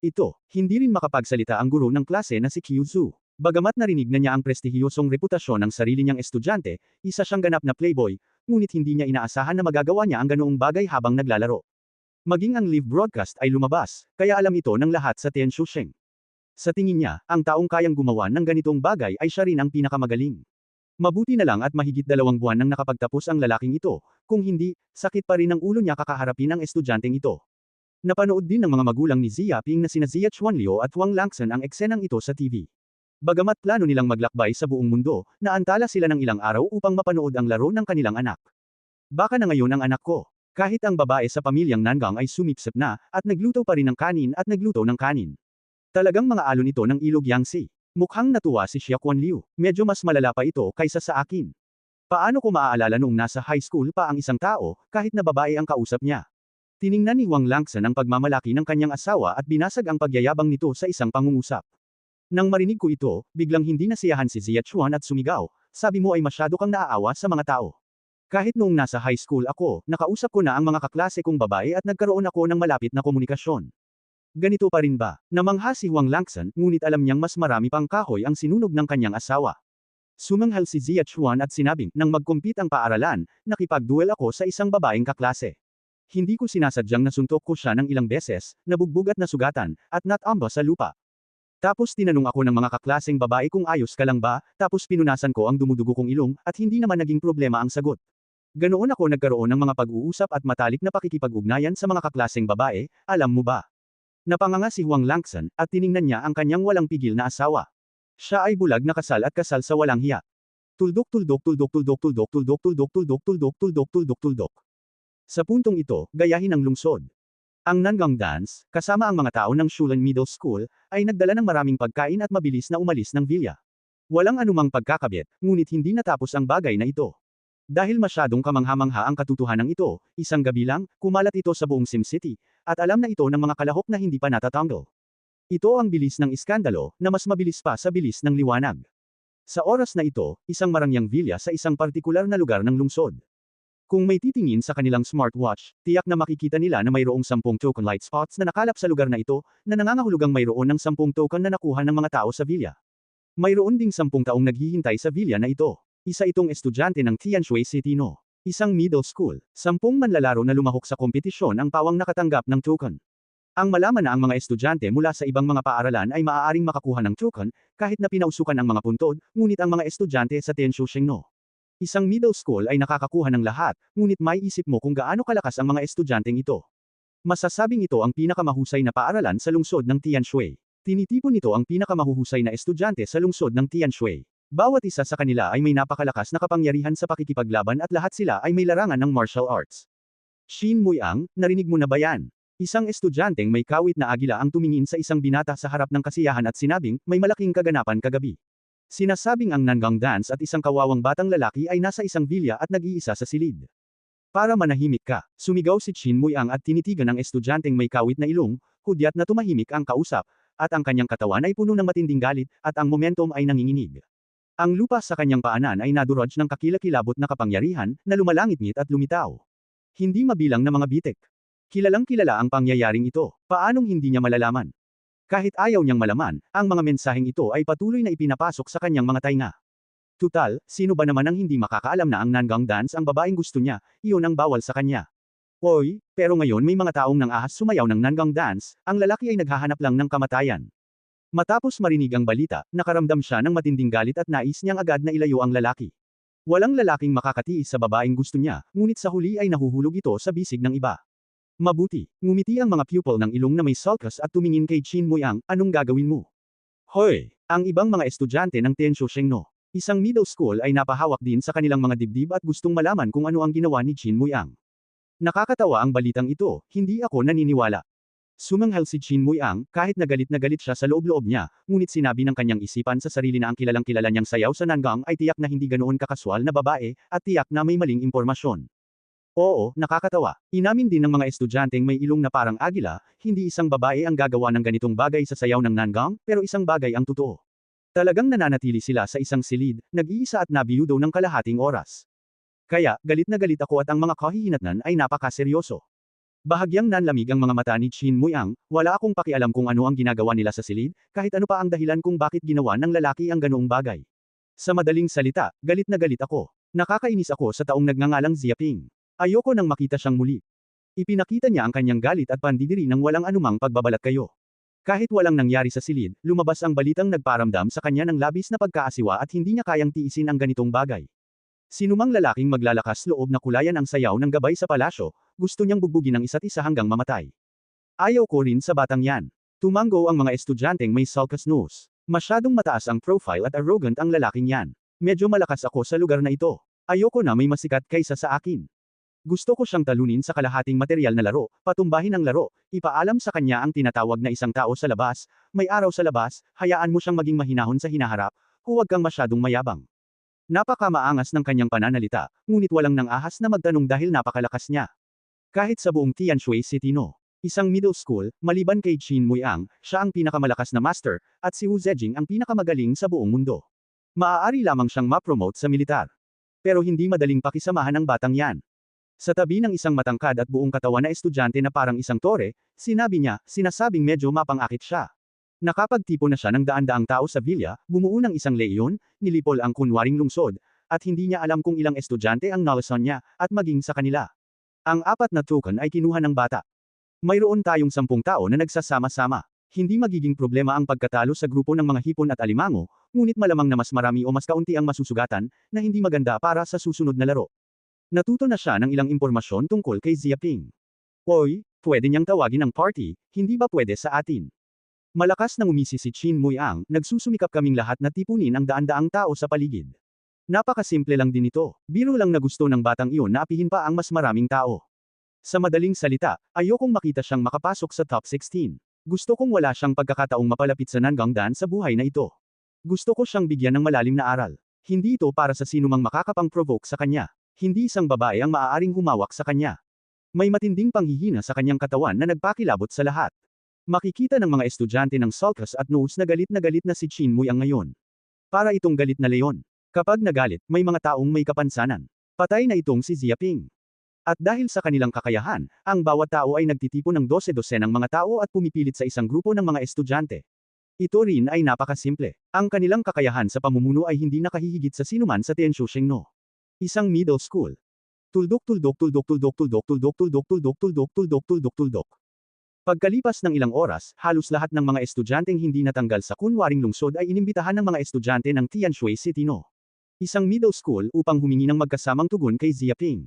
hindi rin makapagsalita ang guro ng klase na si Kyuzu. Bagamat narinig na niya ang prestihiyosong reputasyon ng sarili niyang estudyante, isa siyang ganap na playboy, ngunit hindi niya inaasahan na magagawa niya ang ganoong bagay habang naglalaro. Maging ang live broadcast ay lumabas, kaya alam ito ng lahat sa Tianshusheng. Sa tingin niya, ang taong kayang gumawa ng ganitong bagay ay siya rin ang pinakamagaling. Mabuti na lang at mahigit 2 buwan nang nakapagtapos ang lalaking ito, kung hindi, sakit pa rin ang ulo niya kakaharapin ang estudyanteng ito. Napanood din ng mga magulang ni Ziaping na sina Zia Chuanliu at Wang Langsan ang eksenang ito sa TV. Bagamat plano nilang maglakbay sa buong mundo, naantala sila ng ilang araw upang mapanood ang laro ng kanilang anak. Baka na ngayon ang anak ko. Kahit ang babae sa pamilyang Nangang ay sumipsip na, at nagluto pa rin ng kanin at nagluto ng kanin. Talagang mga alon ito ng ilog Yangtze. Mukhang natuwa si Xia Kuanliu. Medyo mas malala pa ito kaysa sa akin. Paano ko maaalala noong nasa high school pa ang isang tao, kahit na babae ang kausap niya? Tiningnan ni Wang Langsan ang pagmamalaki ng kanyang asawa at binasag ang pagyayabang nito sa isang pangungusap. Nang marinig ko ito, biglang hindi nasiyahan si Zia Chuan at sumigaw, sabi mo ay masyado kang naaawa sa mga tao. Kahit noong nasa high school ako, nakausap ko na ang mga kaklase kong babae at nagkaroon ako ng malapit na komunikasyon. Ganito pa rin ba? Namangha si Wang Langsan, ngunit alam niyang mas marami pang kahoy ang sinunog ng kanyang asawa. Sumanghal si Zia Chuan at sinabing, nang mag-compete ang paaralan, nakipag-duel ako sa isang babaeng kaklase. Hindi ko sinasadyang nasuntok ko siya ng ilang beses, nabugbog at nasugatan, at natamba sa lupa. Tapos tinanong ako ng mga kaklaseng babae kung ayos ka lang ba, tapos pinunasan ko ang dumudugo kong ilong, at hindi naman naging problema ang sagot. Ganoon ako nagkaroon ng mga pag-uusap at matalik na pakikipag-ugnayan sa mga kaklaseng babae, alam mo ba? Napanganga si Wang Langsan, at tiningnan niya ang kanyang walang pigil na asawa. Siya ay bulag na kasal at kasal sa walang hiya. Tuldok tuldok tuldok tuldok tuldok tuldok tuldok tuldok tuldok tuldok tuldok tuldok. Sa puntong ito, gayahin ang lungsod. Ang Nangang Dance, kasama ang mga tao ng Shulan Middle School, ay nagdala ng maraming pagkain at mabilis na umalis ng villa. Walang anumang pagkakabit, ngunit hindi natapos ang bagay na ito. Dahil masyadong kamangha-mangha ang katotohanan ito, isang gabi lang, kumalat ito sa buong SimCity, at alam na ito ng mga kalahok na hindi pa natatanggal. Ito ang bilis ng iskandalo, na mas mabilis pa sa bilis ng liwanag. Sa oras na ito, isang marangyang vilya sa isang partikular na lugar ng lungsod. Kung may titingin sa kanilang smartwatch, tiyak na makikita nila na mayroong 10 token light spots na nakalap sa lugar na ito, na nangangahulugang mayroon ng 10 token na nakuha ng mga tao sa vilya. Mayroon ding 10 taong naghihintay sa vilya na ito. Isa itong estudyante ng Tianshui City No. Isang middle school. 10 manlalaro na lumahok sa kompetisyon ang pawang nakatanggap ng token. Ang malaman na ang mga estudyante mula sa ibang mga paaralan ay maaaring makakuha ng token, kahit na pinausukan ang mga puntod, ngunit ang mga estudyante sa Tenshusheng No. Isang middle school ay nakakakuha ng lahat, ngunit may isip mo kung gaano kalakas ang mga estudyanteng ito. Masasabing ito ang pinakamahusay na paaralan sa lungsod ng Tianshui. Tinitipon nito ang pinakamahusay na estudyante sa lungsod ng Tianshui. Bawat isa sa kanila ay may napakalakas na kapangyarihan sa pakikipaglaban at lahat sila ay may larangan ng martial arts. Shin Muiang, narinig mo na ba yan? Isang estudyanteng may kawit na agila ang tumingin sa isang binata sa harap ng kasiyahan at sinabing, may malaking kaganapan kagabi. Sinasabing ang Nangang Dance at isang kawawang batang lalaki ay nasa isang vilya at nag-iisa sa silid. Para manahimik ka, sumigaw si Shin Muiang at tinitigan ang estudyanteng may kawit na ilong, hudyat na tumahimik ang kausap, at ang kanyang katawan ay puno ng matinding galit, at ang momentum ay nanginginig. Ang lupa sa kanyang paanan ay nadurog ng kakilakilabot na kapangyarihan, na lumalangit-ngit at lumitaw. Hindi mabilang na mga bitik. Kilalang kilala ang pangyayaring ito, paanong hindi niya malalaman? Kahit ayaw niyang malaman, ang mga mensaheng ito ay patuloy na ipinapasok sa kanyang mga tainga. Tutal, sino ba naman ang hindi makakaalam na ang Nangang Dance ang babaeng gusto niya, iyon ang bawal sa kanya. Oy, pero ngayon may mga taong nang ahas sumayaw ng Nangang Dance, ang lalaki ay naghahanap lang ng kamatayan. Matapos marinig ang balita, nakaramdam siya ng matinding galit at nais niyang agad na ilayo ang lalaki. Walang lalaking makakatiis sa babaeng gusto niya, ngunit sa huli ay nahuhulog ito sa bisig ng iba. Mabuti, ngumiti ang mga pupil ng ilong na may sulcus at tumingin kay Shin Muiang, anong gagawin mo? Hoy! Ang ibang mga estudyante ng Tenshusheng No. Isang middle school ay napahawak din sa kanilang mga dibdib at gustong malaman kung ano ang ginawa ni Shin Muiang. Nakakatawa ang balitang ito, hindi ako naniniwala. Sumanghal si Shin Muiang, kahit na galit siya sa loob-loob niya, ngunit sinabi ng kanyang isipan sa sarili na ang kilalang-kilala niyang sayaw sa Nangang ay tiyak na hindi ganoon kakaswal na babae, at tiyak na may maling impormasyon. Oo, nakakatawa. Inamin din ng mga estudyanteng may ilong na parang agila, hindi isang babae ang gagawa ng ganitong bagay sa sayaw ng Nangang, pero isang bagay ang totoo. Talagang nananatili sila sa isang silid, nag-iisa at nabiyudo ng kalahating oras. Kaya, galit na galit ako at ang mga kahihinatnan ay napakaseryoso. Bahagyang nanlamig ang mga mata ni Shin Muiang, wala akong pakialam kung ano ang ginagawa nila sa silid, kahit ano pa ang dahilan kung bakit ginawa ng lalaki ang ganoong bagay. Sa madaling salita, galit na galit ako. Nakakainis ako sa taong nagngangalang Ziaping. Ayoko nang makita siyang muli. Ipinakita niya ang kanyang galit at pandidiri nang walang anumang pagbabalat kayo. Kahit walang nangyari sa silid, lumabas ang balitang nagparamdam sa kanya ng labis na pagkaasiwa at hindi niya kayang tiisin ang ganitong bagay. Sinumang lalaking maglalakas loob na kulayan ang sayaw ng gabay sa palasyo, gusto niyang bugbugin ang isa't isa hanggang mamatay. Ayaw ko rin sa batang yan. Tumango ang mga estudyanteng may sulcus nose. Masyadong mataas ang profile at arrogant ang lalaking yan. Medyo malakas ako sa lugar na ito. Ayoko na may masikat kaysa sa akin. Gusto ko siyang talunin sa kalahating material na laro, patumbahin ang laro, ipaalam sa kanya ang tinatawag na isang tao sa labas, may araw sa labas, hayaan mo siyang maging mahinahon sa hinaharap, huwag kang masyadong mayabang. Napakamaangas ng kanyang pananalita, ngunit walang nang ahas na magtanong dahil napakalakas niya. Kahit sa buong Tianshui City No. Isang middle school, maliban kay Shin Muiang, siya ang pinakamalakas na master, at si Wu Zejing ang pinakamagaling sa buong mundo. Maaari lamang siyang ma-promote sa militar. Pero hindi madaling pakisamahan ang batang yan. Sa tabi ng isang matangkad at buong katawan na estudyante na parang isang tore, sinabi niya, sinasabing medyo mapang-akit siya. Nakapagtipon na siya ng daan-daang tao sa vilya, bumuo ng isang leyon, nilipol ang kunwaring lungsod, at hindi niya alam kung ilang estudyante ang nalason niya, at maging sa kanila. Ang 4 na token ay kinuha ng bata. Mayroon tayong 10 tao na nagsasama-sama. Hindi magiging problema ang pagkatalo sa grupo ng mga hipon at alimango, ngunit malamang na mas marami o mas kaunti ang masusugatan, na hindi maganda para sa susunod na laro. Natuto na siya ng ilang impormasyon tungkol kay Ziaping. Oy, pwede niyang tawagin ang party, hindi ba pwede sa atin? Malakas nang umisi si Shin Muiang, nagsusumikap kaming lahat na tipunin ang daan-daang tao sa paligid. Napakasimple lang din ito, biro lang na gusto ng batang iyon na apihin pa ang mas maraming tao. Sa madaling salita, ayokong makita siyang makapasok sa top 16. Gusto kong wala siyang pagkakataong mapalapit sa Nangang Dance sa buhay na ito. Gusto ko siyang bigyan ng malalim na aral. Hindi ito para sa sinumang makakapang-provoke sa kanya. Hindi isang babae ang maaaring humawak sa kanya. May matinding panghihina sa kanyang katawan na nagpakilabot sa lahat. Makikita ng mga estudyante ng sulcus at nose na galit na si Shin Muiang ngayon. Para itong galit na leon. Kapag nagalit, may mga taong may kapansanan. Patay na itong si Ziaping. At dahil sa kanilang kakayahan, ang bawat tao ay nagtitipon ng 12-12 ng mga tao at pumipilit sa isang grupo ng mga estudyante. Ito rin ay napakasimple. Ang kanilang kakayahan sa pamumuno ay hindi nakahihigit sa sinuman sa Tianshuseng no. Isang middle school. Tuldok tuldok tuldok tuldok tuldok tuldok tuldok tuldok tuldok tuldok tuldok tuldok. Pagkalipas ng ilang oras, halos lahat ng mga estudyanteng hindi natanggal sa kunwaring lungsod ay inimbitahan ng mga estudyante ng Tianshui City no. Isang middle school upang humingi ng magkasamang tugon kay Ziaping.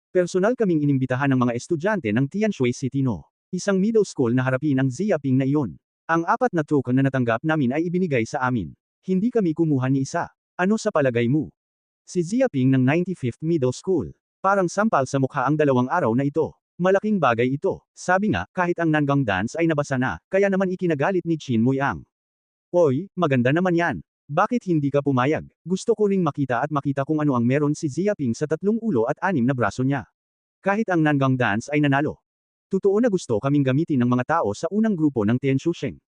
Personal kaming inimbitahan ng mga estudyante ng Tianshui City no. Isang middle school na harapin ang Ziaping na iyon. Ang 4 na token na natanggap namin ay ibinigay sa amin. Hindi kami kumuha ni isa. Ano sa palagay mo? Si Ziaping ng 95th Middle School. Parang sampal sa mukha ang 2 araw na ito. Malaking bagay ito. Sabi nga, kahit ang Nangang Dance ay nabasa na, kaya naman ikinagalit ni Chin Mui-ang. Oy, maganda naman yan. Bakit hindi ka pumayag? Gusto ko ring makita kung ano ang meron si Ziaping sa 3 ulo at 6 na braso niya. Kahit ang Nangang Dance ay nanalo. Totoo na gusto kaming gamitin ng mga tao sa unang grupo ng Tianshuseng.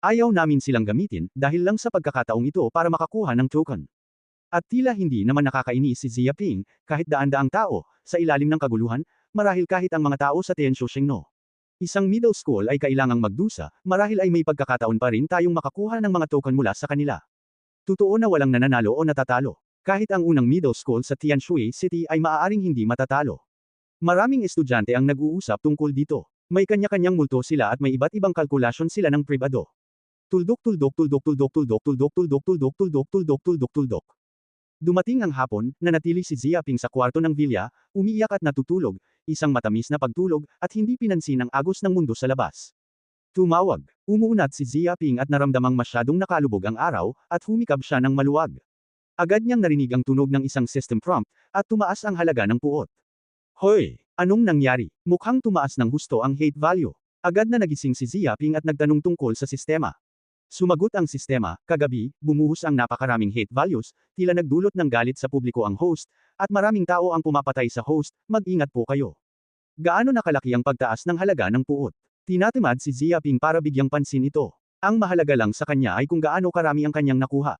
Ayaw namin silang gamitin, dahil lang sa pagkakataong ito para makakuha ng token. At tila hindi naman nakakainis si Ziaping, kahit daan-daang tao, sa ilalim ng kaguluhan, marahil kahit ang mga tao sa Tianshuseng no. Isang middle school ay kailangang magdusa, marahil ay may pagkakataon pa rin tayong makakuha ng mga token mula sa kanila. Totoo na walang nananalo o natatalo. Kahit ang unang middle school sa Tianshui City ay maaaring hindi matatalo. Maraming estudyante ang nag-uusap tungkol dito. May kanya-kanyang multo sila at may iba't ibang kalkulasyon sila ng pribado. Tuldok tuldok tuldok tuldok tuldok tuldok tuldok tuldok tuldok tuldok tuldok tuldok. Dumating ang hapon, nanatili si Ziaping sa kwarto ng Villa, umiiyak at natutulog, isang matamis na pagtulog, at hindi pinansin ang agos ng mundo sa labas. Tumawag. Umuunat si Ziaping at naramdamang masyadong nakalubog ang araw, at humikab siya ng maluwag. Agad niyang narinig ang tunog ng isang system prompt, at tumaas ang halaga ng puot. Hoy! Anong nangyari? Mukhang tumaas ng husto ang hate value. Agad na nagising si Ziaping at nagtanong tungkol sa sistema. Sumagot ang sistema, kagabi, bumuhos ang napakaraming hate values, tila nagdulot ng galit sa publiko ang host, at maraming tao ang pumapatay sa host, mag-ingat po kayo. Gaano nakalaki ang pagtaas ng halaga ng puot? Tinatamad si Ziaping para bigyang pansin ito. Ang mahalaga lang sa kanya ay kung gaano karami ang kanyang nakuha.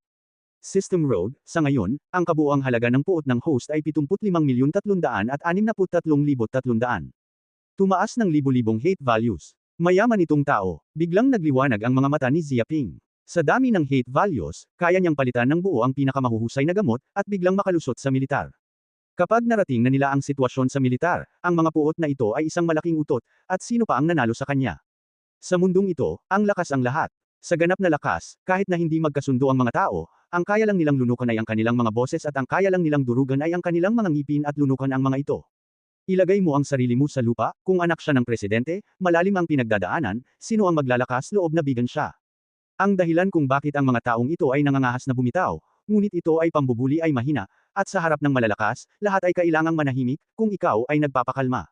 System Road, sa ngayon, ang kabuuang halaga ng puot ng host ay 75,363,300. Tumaas ng libo-libong hate values. Mayaman itong tao. Biglang nagliwanag ang mga mata ni Ziaping. Sa dami ng hate values, kaya niyang palitan ng buo ang pinakamahuhusay na gamot, at biglang makalusot sa militar. Kapag narating na nila ang sitwasyon sa militar, ang mga puot na ito ay isang malaking utot, at sino pa ang nanalo sa kanya. Sa mundong ito, ang lakas ang lahat. Sa ganap na lakas, kahit na hindi magkasundo ang mga tao, ang kaya lang nilang lunukan ay ang kanilang mga boses at ang kaya lang nilang durugan ay ang kanilang mga ngipin at lunukan ang mga ito. Ilagay mo ang sarili mo sa lupa, kung anak siya ng presidente, malalim ang pinagdadaanan, sino ang maglalakas loob na bigan siya. Ang dahilan kung bakit ang mga taong ito ay nangangahas na bumitaw, ngunit ito ay pambubuli ay mahina, at sa harap ng malalakas, lahat ay kailangang manahimik, kung ikaw ay nagpapakalma.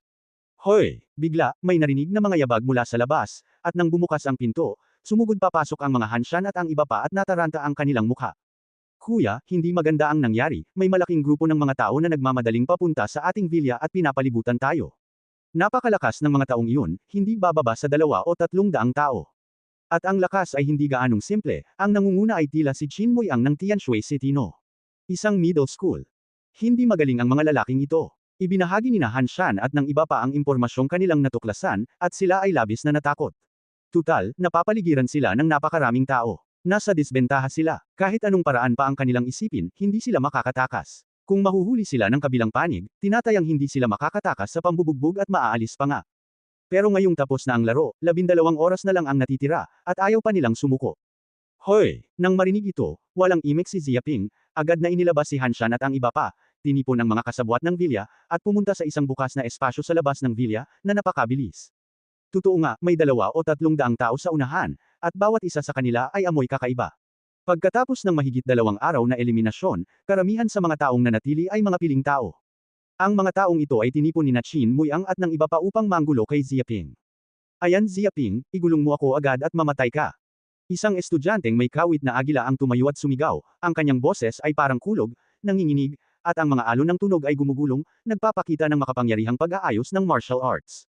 Hoy! Bigla, may narinig na mga yabag mula sa labas, at nang bumukas ang pinto, sumugod papasok ang mga hansyan at ang iba pa at nataranta ang kanilang mukha. Kuya, hindi maganda ang nangyari, may malaking grupo ng mga tao na nagmamadaling papunta sa ating villa at pinapalibutan tayo. Napakalakas ng mga taong iyon, hindi bababa sa 2 o 300 tao. At ang lakas ay hindi gaanong simple, ang nangunguna ay tila si Chin Mui-ang ng Tianshui City no. Isang middle school. Hindi magaling ang mga lalaking ito. Ibinahagi ni Han Shan at ng iba pa ang impormasyong kanilang natuklasan, at sila ay labis na natakot. Tutal, napapaligiran sila ng napakaraming tao. Nasa disbentaha sila. Kahit anong paraan pa ang kanilang isipin, hindi sila makakatakas. Kung mahuhuli sila ng kabilang panig, tinatayang hindi sila makakatakas sa pambubugbog at maaalis pa nga. Pero ngayong tapos na ang laro, 12 oras na lang ang natitira, at ayaw pa nilang sumuko. Hoy! Nang marinig ito, walang imik si Ziaping, agad na inilabas si Han Shan at ang iba pa, tinipon ang mga kasabwat ng villa, at pumunta sa isang bukas na espasyo sa labas ng villa, na napakabilis. Totoo nga, may 2 o 300 tao sa unahan, at bawat isa sa kanila ay amoy kakaiba. Pagkatapos ng mahigit 2 araw na eliminasyon, karamihan sa mga taong nanatili ay mga piling tao. Ang mga taong ito ay tinipon ni Chin Mui-ang at ng iba pa upang manggulo kay Ziaping. Ayan Ziaping, igulong mo ako agad at mamatay ka. Isang estudyanteng may kawit na agila ang tumayo at sumigaw, ang kanyang boses ay parang kulog, nanginginig, at ang mga alon ng tunog ay gumugulong, nagpapakita ng makapangyarihang pag-aayos ng martial arts.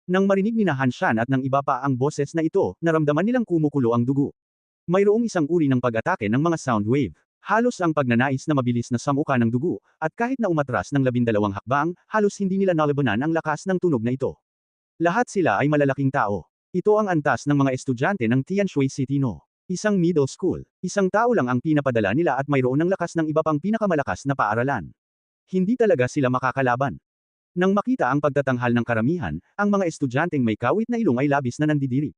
Nang marinig ni Han Shan at ng iba pa ang boses na ito, naramdaman nilang kumukulo ang dugo. Mayroong isang uri ng pag-atake ng mga sound wave. Halos ang pagnanais na mabilis na samuka ng dugo, at kahit na umatras ng 12 hakbang, halos hindi nila nalabanan ang lakas ng tunog na ito. Lahat sila ay malalaking tao. Ito ang antas ng mga estudyante ng Tianshui City No. Isang middle school. Isang tao lang ang pinapadala nila at mayroon ng lakas ng iba pang pinakamalakas na paaralan. Hindi talaga sila makakalaban. Nang makita ang pagtatanghal ng karamihan, ang mga estudyanteng may kawit na ilong ay labis na nandidiri.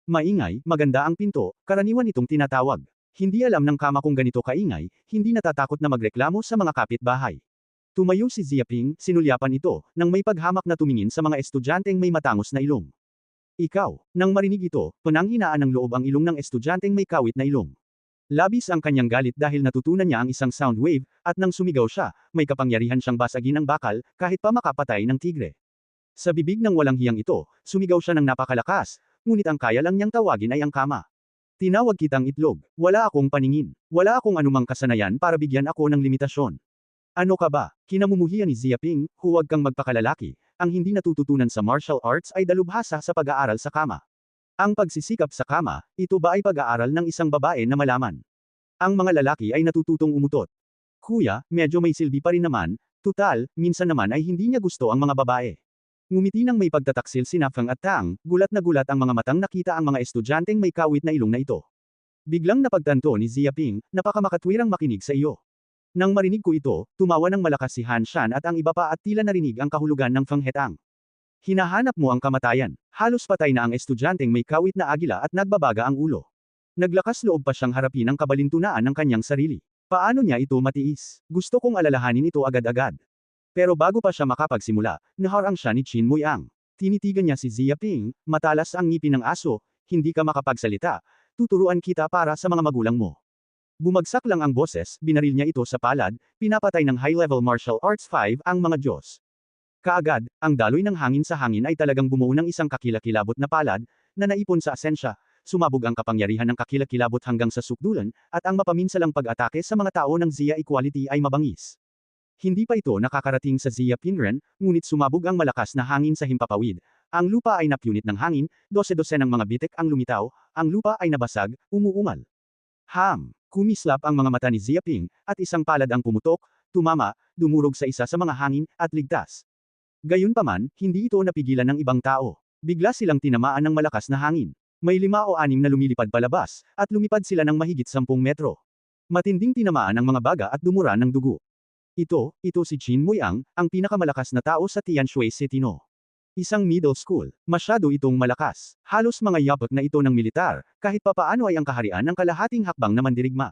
Maingay, maganda ang pinto, karaniwan itong tinatawag. Hindi alam ng kama kung ganito kaingay, hindi natatakot na magreklamo sa mga kapitbahay. Tumayo si Ziaping, sinulyapan ito, nang may paghamak na tumingin sa mga estudyanteng may matangos na ilong. Ikaw, nang marinig ito, pananghinaan ng loob ang ilong ng estudyanteng may kawit na ilong. Labis ang kanyang galit dahil natutunan niya ang isang sound wave, at nang sumigaw siya, may kapangyarihan siyang basagin ang bakal, kahit pa makapatay ng tigre. Sa bibig ng walang hiyang ito, sumigaw siya ng napakalakas, ngunit ang kaya lang niyang tawagin ay ang kama. Tinawag kitang itlog. Wala akong paningin. Wala akong anumang kasanayan para bigyan ako ng limitasyon. Ano ka ba? Kinamumuhian ni Ziaping, huwag kang magpakalalaki. Ang hindi natututunan sa martial arts ay dalubhasa sa pag-aaral sa kama. Ang pagsisikap sa kama, ito ba ay pag-aaral ng isang babae na malaman? Ang mga lalaki ay natututong umutot. Kuya, medyo may silbi pa rin naman, tutal, minsan naman ay hindi niya gusto ang mga babae. Ngumiti nang may pagtataksil si Nafang at Tang, gulat na gulat ang mga matang nakita ang mga estudyanteng may kawit na ilong na ito. Biglang napagtanto ni Ziaping, napakamakatwirang makinig sa iyo. Nang marinig ko ito, tumawa ng malakas si Han Shan at ang iba pa at tila narinig ang kahulugan ng Feng Hetang. Hinahanap mo ang kamatayan. Halos patay na ang estudyanteng may kawit na agila at nagbabaga ang ulo. Naglakas loob pa siyang harapin ang kabalintunaan ng kanyang sarili. Paano niya ito matiis? Gusto kong alalahanin ito agad-agad. Pero bago pa siya makapagsimula, naharang siya ni Qin Muiang. Tinitigan niya si Ziaping, matalas ang ngipin ng aso, hindi ka makapagsalita, tuturuan kita para sa mga magulang mo. Bumagsak lang ang boses, binaril niya ito sa palad, pinapatay ng high-level martial arts 5 ang mga Diyos. Kaagad, ang daloy ng hangin sa hangin ay talagang bumuo ng isang kakilakilabot na palad, na naipon sa asensya, sumabog ang kapangyarihan ng kakilakilabot hanggang sa sukdulan, at ang mapaminsalang pag-atake sa mga tao ng Zia Equality ay mabangis. Hindi pa ito nakakarating sa Zia Pinren, ngunit sumabog ang malakas na hangin sa himpapawid. Ang lupa ay napunit ng hangin, dose-dose ng mga bitek ang lumitaw, ang lupa ay nabasag, umuungal. Kumislap ang mga mata ni Ziaping, at isang palad ang pumutok, tumama, dumurog sa isa sa mga hangin, at ligtas. Gayunpaman, hindi ito napigilan ng ibang tao. Bigla silang tinamaan ng malakas na hangin. May 5 o 6 na lumilipad palabas, at lumipad sila ng mahigit 10 metro. Matinding tinamaan ng mga baga at dumura ng dugo. Ito si Qin Muiang, ang pinakamalakas na tao sa Tianshui City No. Isang middle school. Masyado itong malakas. Halos mga yapot na ito ng militar, kahit papaano ay ang kaharian ng kalahating hakbang na mandirigma.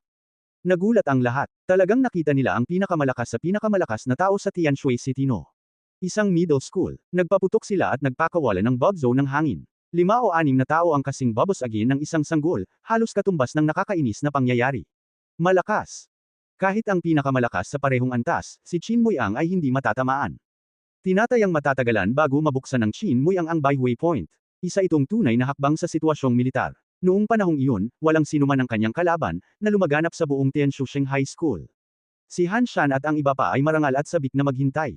Nagulat ang lahat. Talagang nakita nila ang pinakamalakas sa pinakamalakas na tao sa Tianshui City No. Isang middle school. Nagpaputok sila at nagpakawala ng bug zone ng hangin. 5 o 6 na tao ang kasing babosagin ng isang sanggol, halos katumbas ng nakakainis na pangyayari. Malakas. Kahit ang pinakamalakas sa parehong antas, si Qin Muiang ay hindi matatamaan. Tinatayang matatagalan bago mabuksan ng Qin Muiang ang byway point. Isa itong tunay na hakbang sa sitwasyong militar. Noong panahong iyon, walang sinuman ang kanyang kalaban, na lumaganap sa buong Tianshusheng High School. Si Han Shan at ang iba pa ay marangal at sabik na maghintay.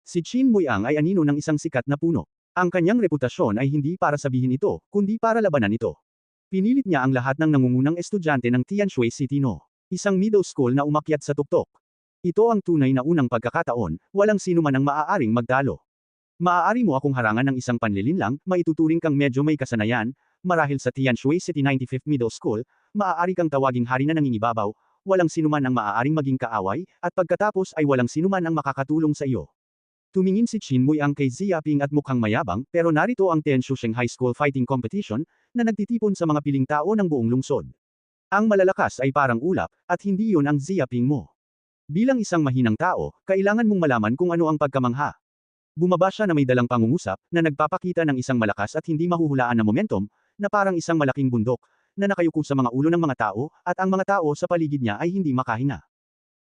Si Qin Muiang ay anino ng isang sikat na puno. Ang kanyang reputasyon ay hindi para sabihin ito, kundi para labanan ito. Pinilit niya ang lahat ng nangungunang estudyante ng Tianshui City No. Isang middle school na umakyat sa tuktok. Ito ang tunay na unang pagkakataon, walang sino man ang maaaring magtalo. Maaari mo akong harangan ng isang panlilinlang, maituturing kang medyo may kasanayan, marahil sa Tianshui City 95th Middle School, maaari kang tawaging hari na nangingibabaw, walang sino man ang maaaring maging kaaway, at pagkatapos ay walang sino man ang makakatulong sa iyo. Tumingin si Qin Muiang kay Ziaping at mukhang mayabang, pero narito ang Tianshusheng High School Fighting Competition, na nagtitipon sa mga piling tao ng buong lungsod. Ang malalakas ay parang ulap, at hindi yun ang Ziaping mo. Bilang isang mahinang tao, kailangan mong malaman kung ano ang pagkamangha. Bumaba siya na may dalang pangungusap, na nagpapakita ng isang malakas at hindi mahuhulaan na momentum, na parang isang malaking bundok, na nakayuko sa mga ulo ng mga tao, at ang mga tao sa paligid niya ay hindi makahinga.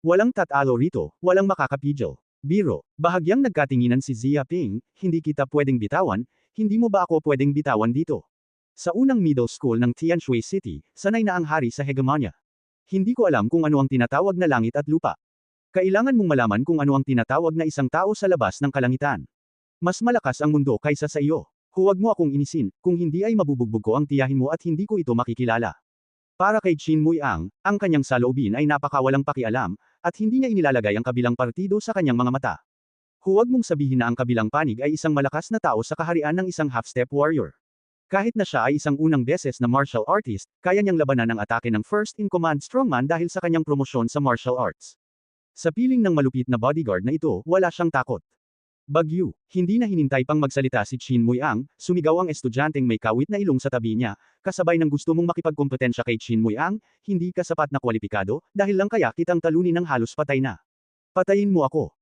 Walang tatalo rito, walang makakapigil. Biro, bahagyang nagkatinginan si Ziaping, hindi kita pwedeng bitawan, hindi mo ba ako pwedeng bitawan dito? Sa unang middle school ng Tianshui City, sanay na ang hari sa hegemonya. Hindi ko alam kung ano ang tinatawag na langit at lupa. Kailangan mong malaman kung ano ang tinatawag na isang tao sa labas ng kalangitan. Mas malakas ang mundo kaysa sa iyo. Huwag mo akong inisin, kung hindi ay mabubugbog ko ang tiyahin mo at hindi ko ito makikilala. Para kay Chin Mui-ang, ang kanyang saloobin ay napakawalang pakialam, at hindi niya inilalagay ang kabilang partido sa kanyang mga mata. Huwag mong sabihin na ang kabilang panig ay isang malakas na tao sa kaharian ng isang half-step warrior. Kahit na siya ay isang unang beses na martial artist, kaya niyang labanan ang atake ng first-in-command strongman dahil sa kanyang promosyon sa martial arts. Sa piling ng malupit na bodyguard na ito, wala siyang takot. Bagyo, hindi na hinintay pang magsalita si Chin Mui-ang, sumigaw ang estudyanteng may kawit na ilong sa tabi niya, kasabay ng gusto mong makipagkompetensya kay Chin Mui-ang, hindi ka sapat na kwalipikado, dahil lang kaya kitang talunin ng halos patay na. Patayin mo ako.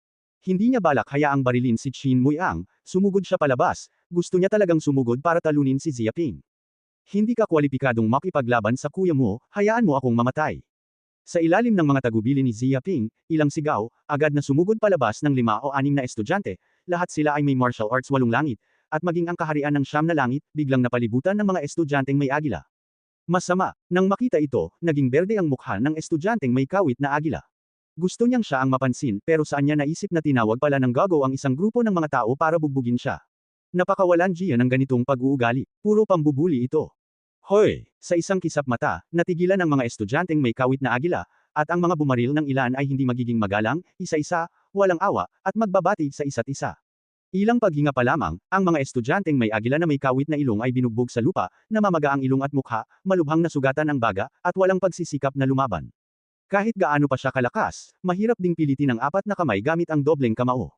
Hindi niya balak hayaang barilin si Chin Mui-ang, sumugod siya palabas, gusto niya talagang sumugod para talunin si Zia Ping. Hindi ka kwalipikadong makipaglaban sa kuya mo, hayaan mo akong mamatay. Sa ilalim ng mga tagubili ni Zia Ping, ilang sigaw, agad na sumugod palabas ng 5 o 6 na estudyante, lahat sila ay may martial arts 8 langit, at maging ang kaharian ng 9 na langit, biglang napalibutan ng mga estudyanteng may agila. Masama, nang makita ito, naging berde ang mukha ng estudyanteng may kawit na agila. Gusto niyang siya ang mapansin pero saan niya naisip na tinawag pala ng gago ang isang grupo ng mga tao para bugbugin siya. Napakawalan Gia ng ganitong pag-uugali, puro pambubuli ito. Hoy! Sa isang kisap mata, natigilan ang mga estudyanteng may kawit na agila, at ang mga bumaril ng ilan ay hindi magiging magalang, isa-isa, walang awa, at magbabati sa isa't isa. Ilang paghinga pa lamang, ang mga estudyanteng may agila na may kawit na ilong ay binugbog sa lupa, namamaga ang ilong at mukha, malubhang nasugatan ang baga, at walang pagsisikap na lumaban. Kahit gaano pa siya kalakas, mahirap ding pilitin ang 4 na kamay gamit ang dobleng kamao.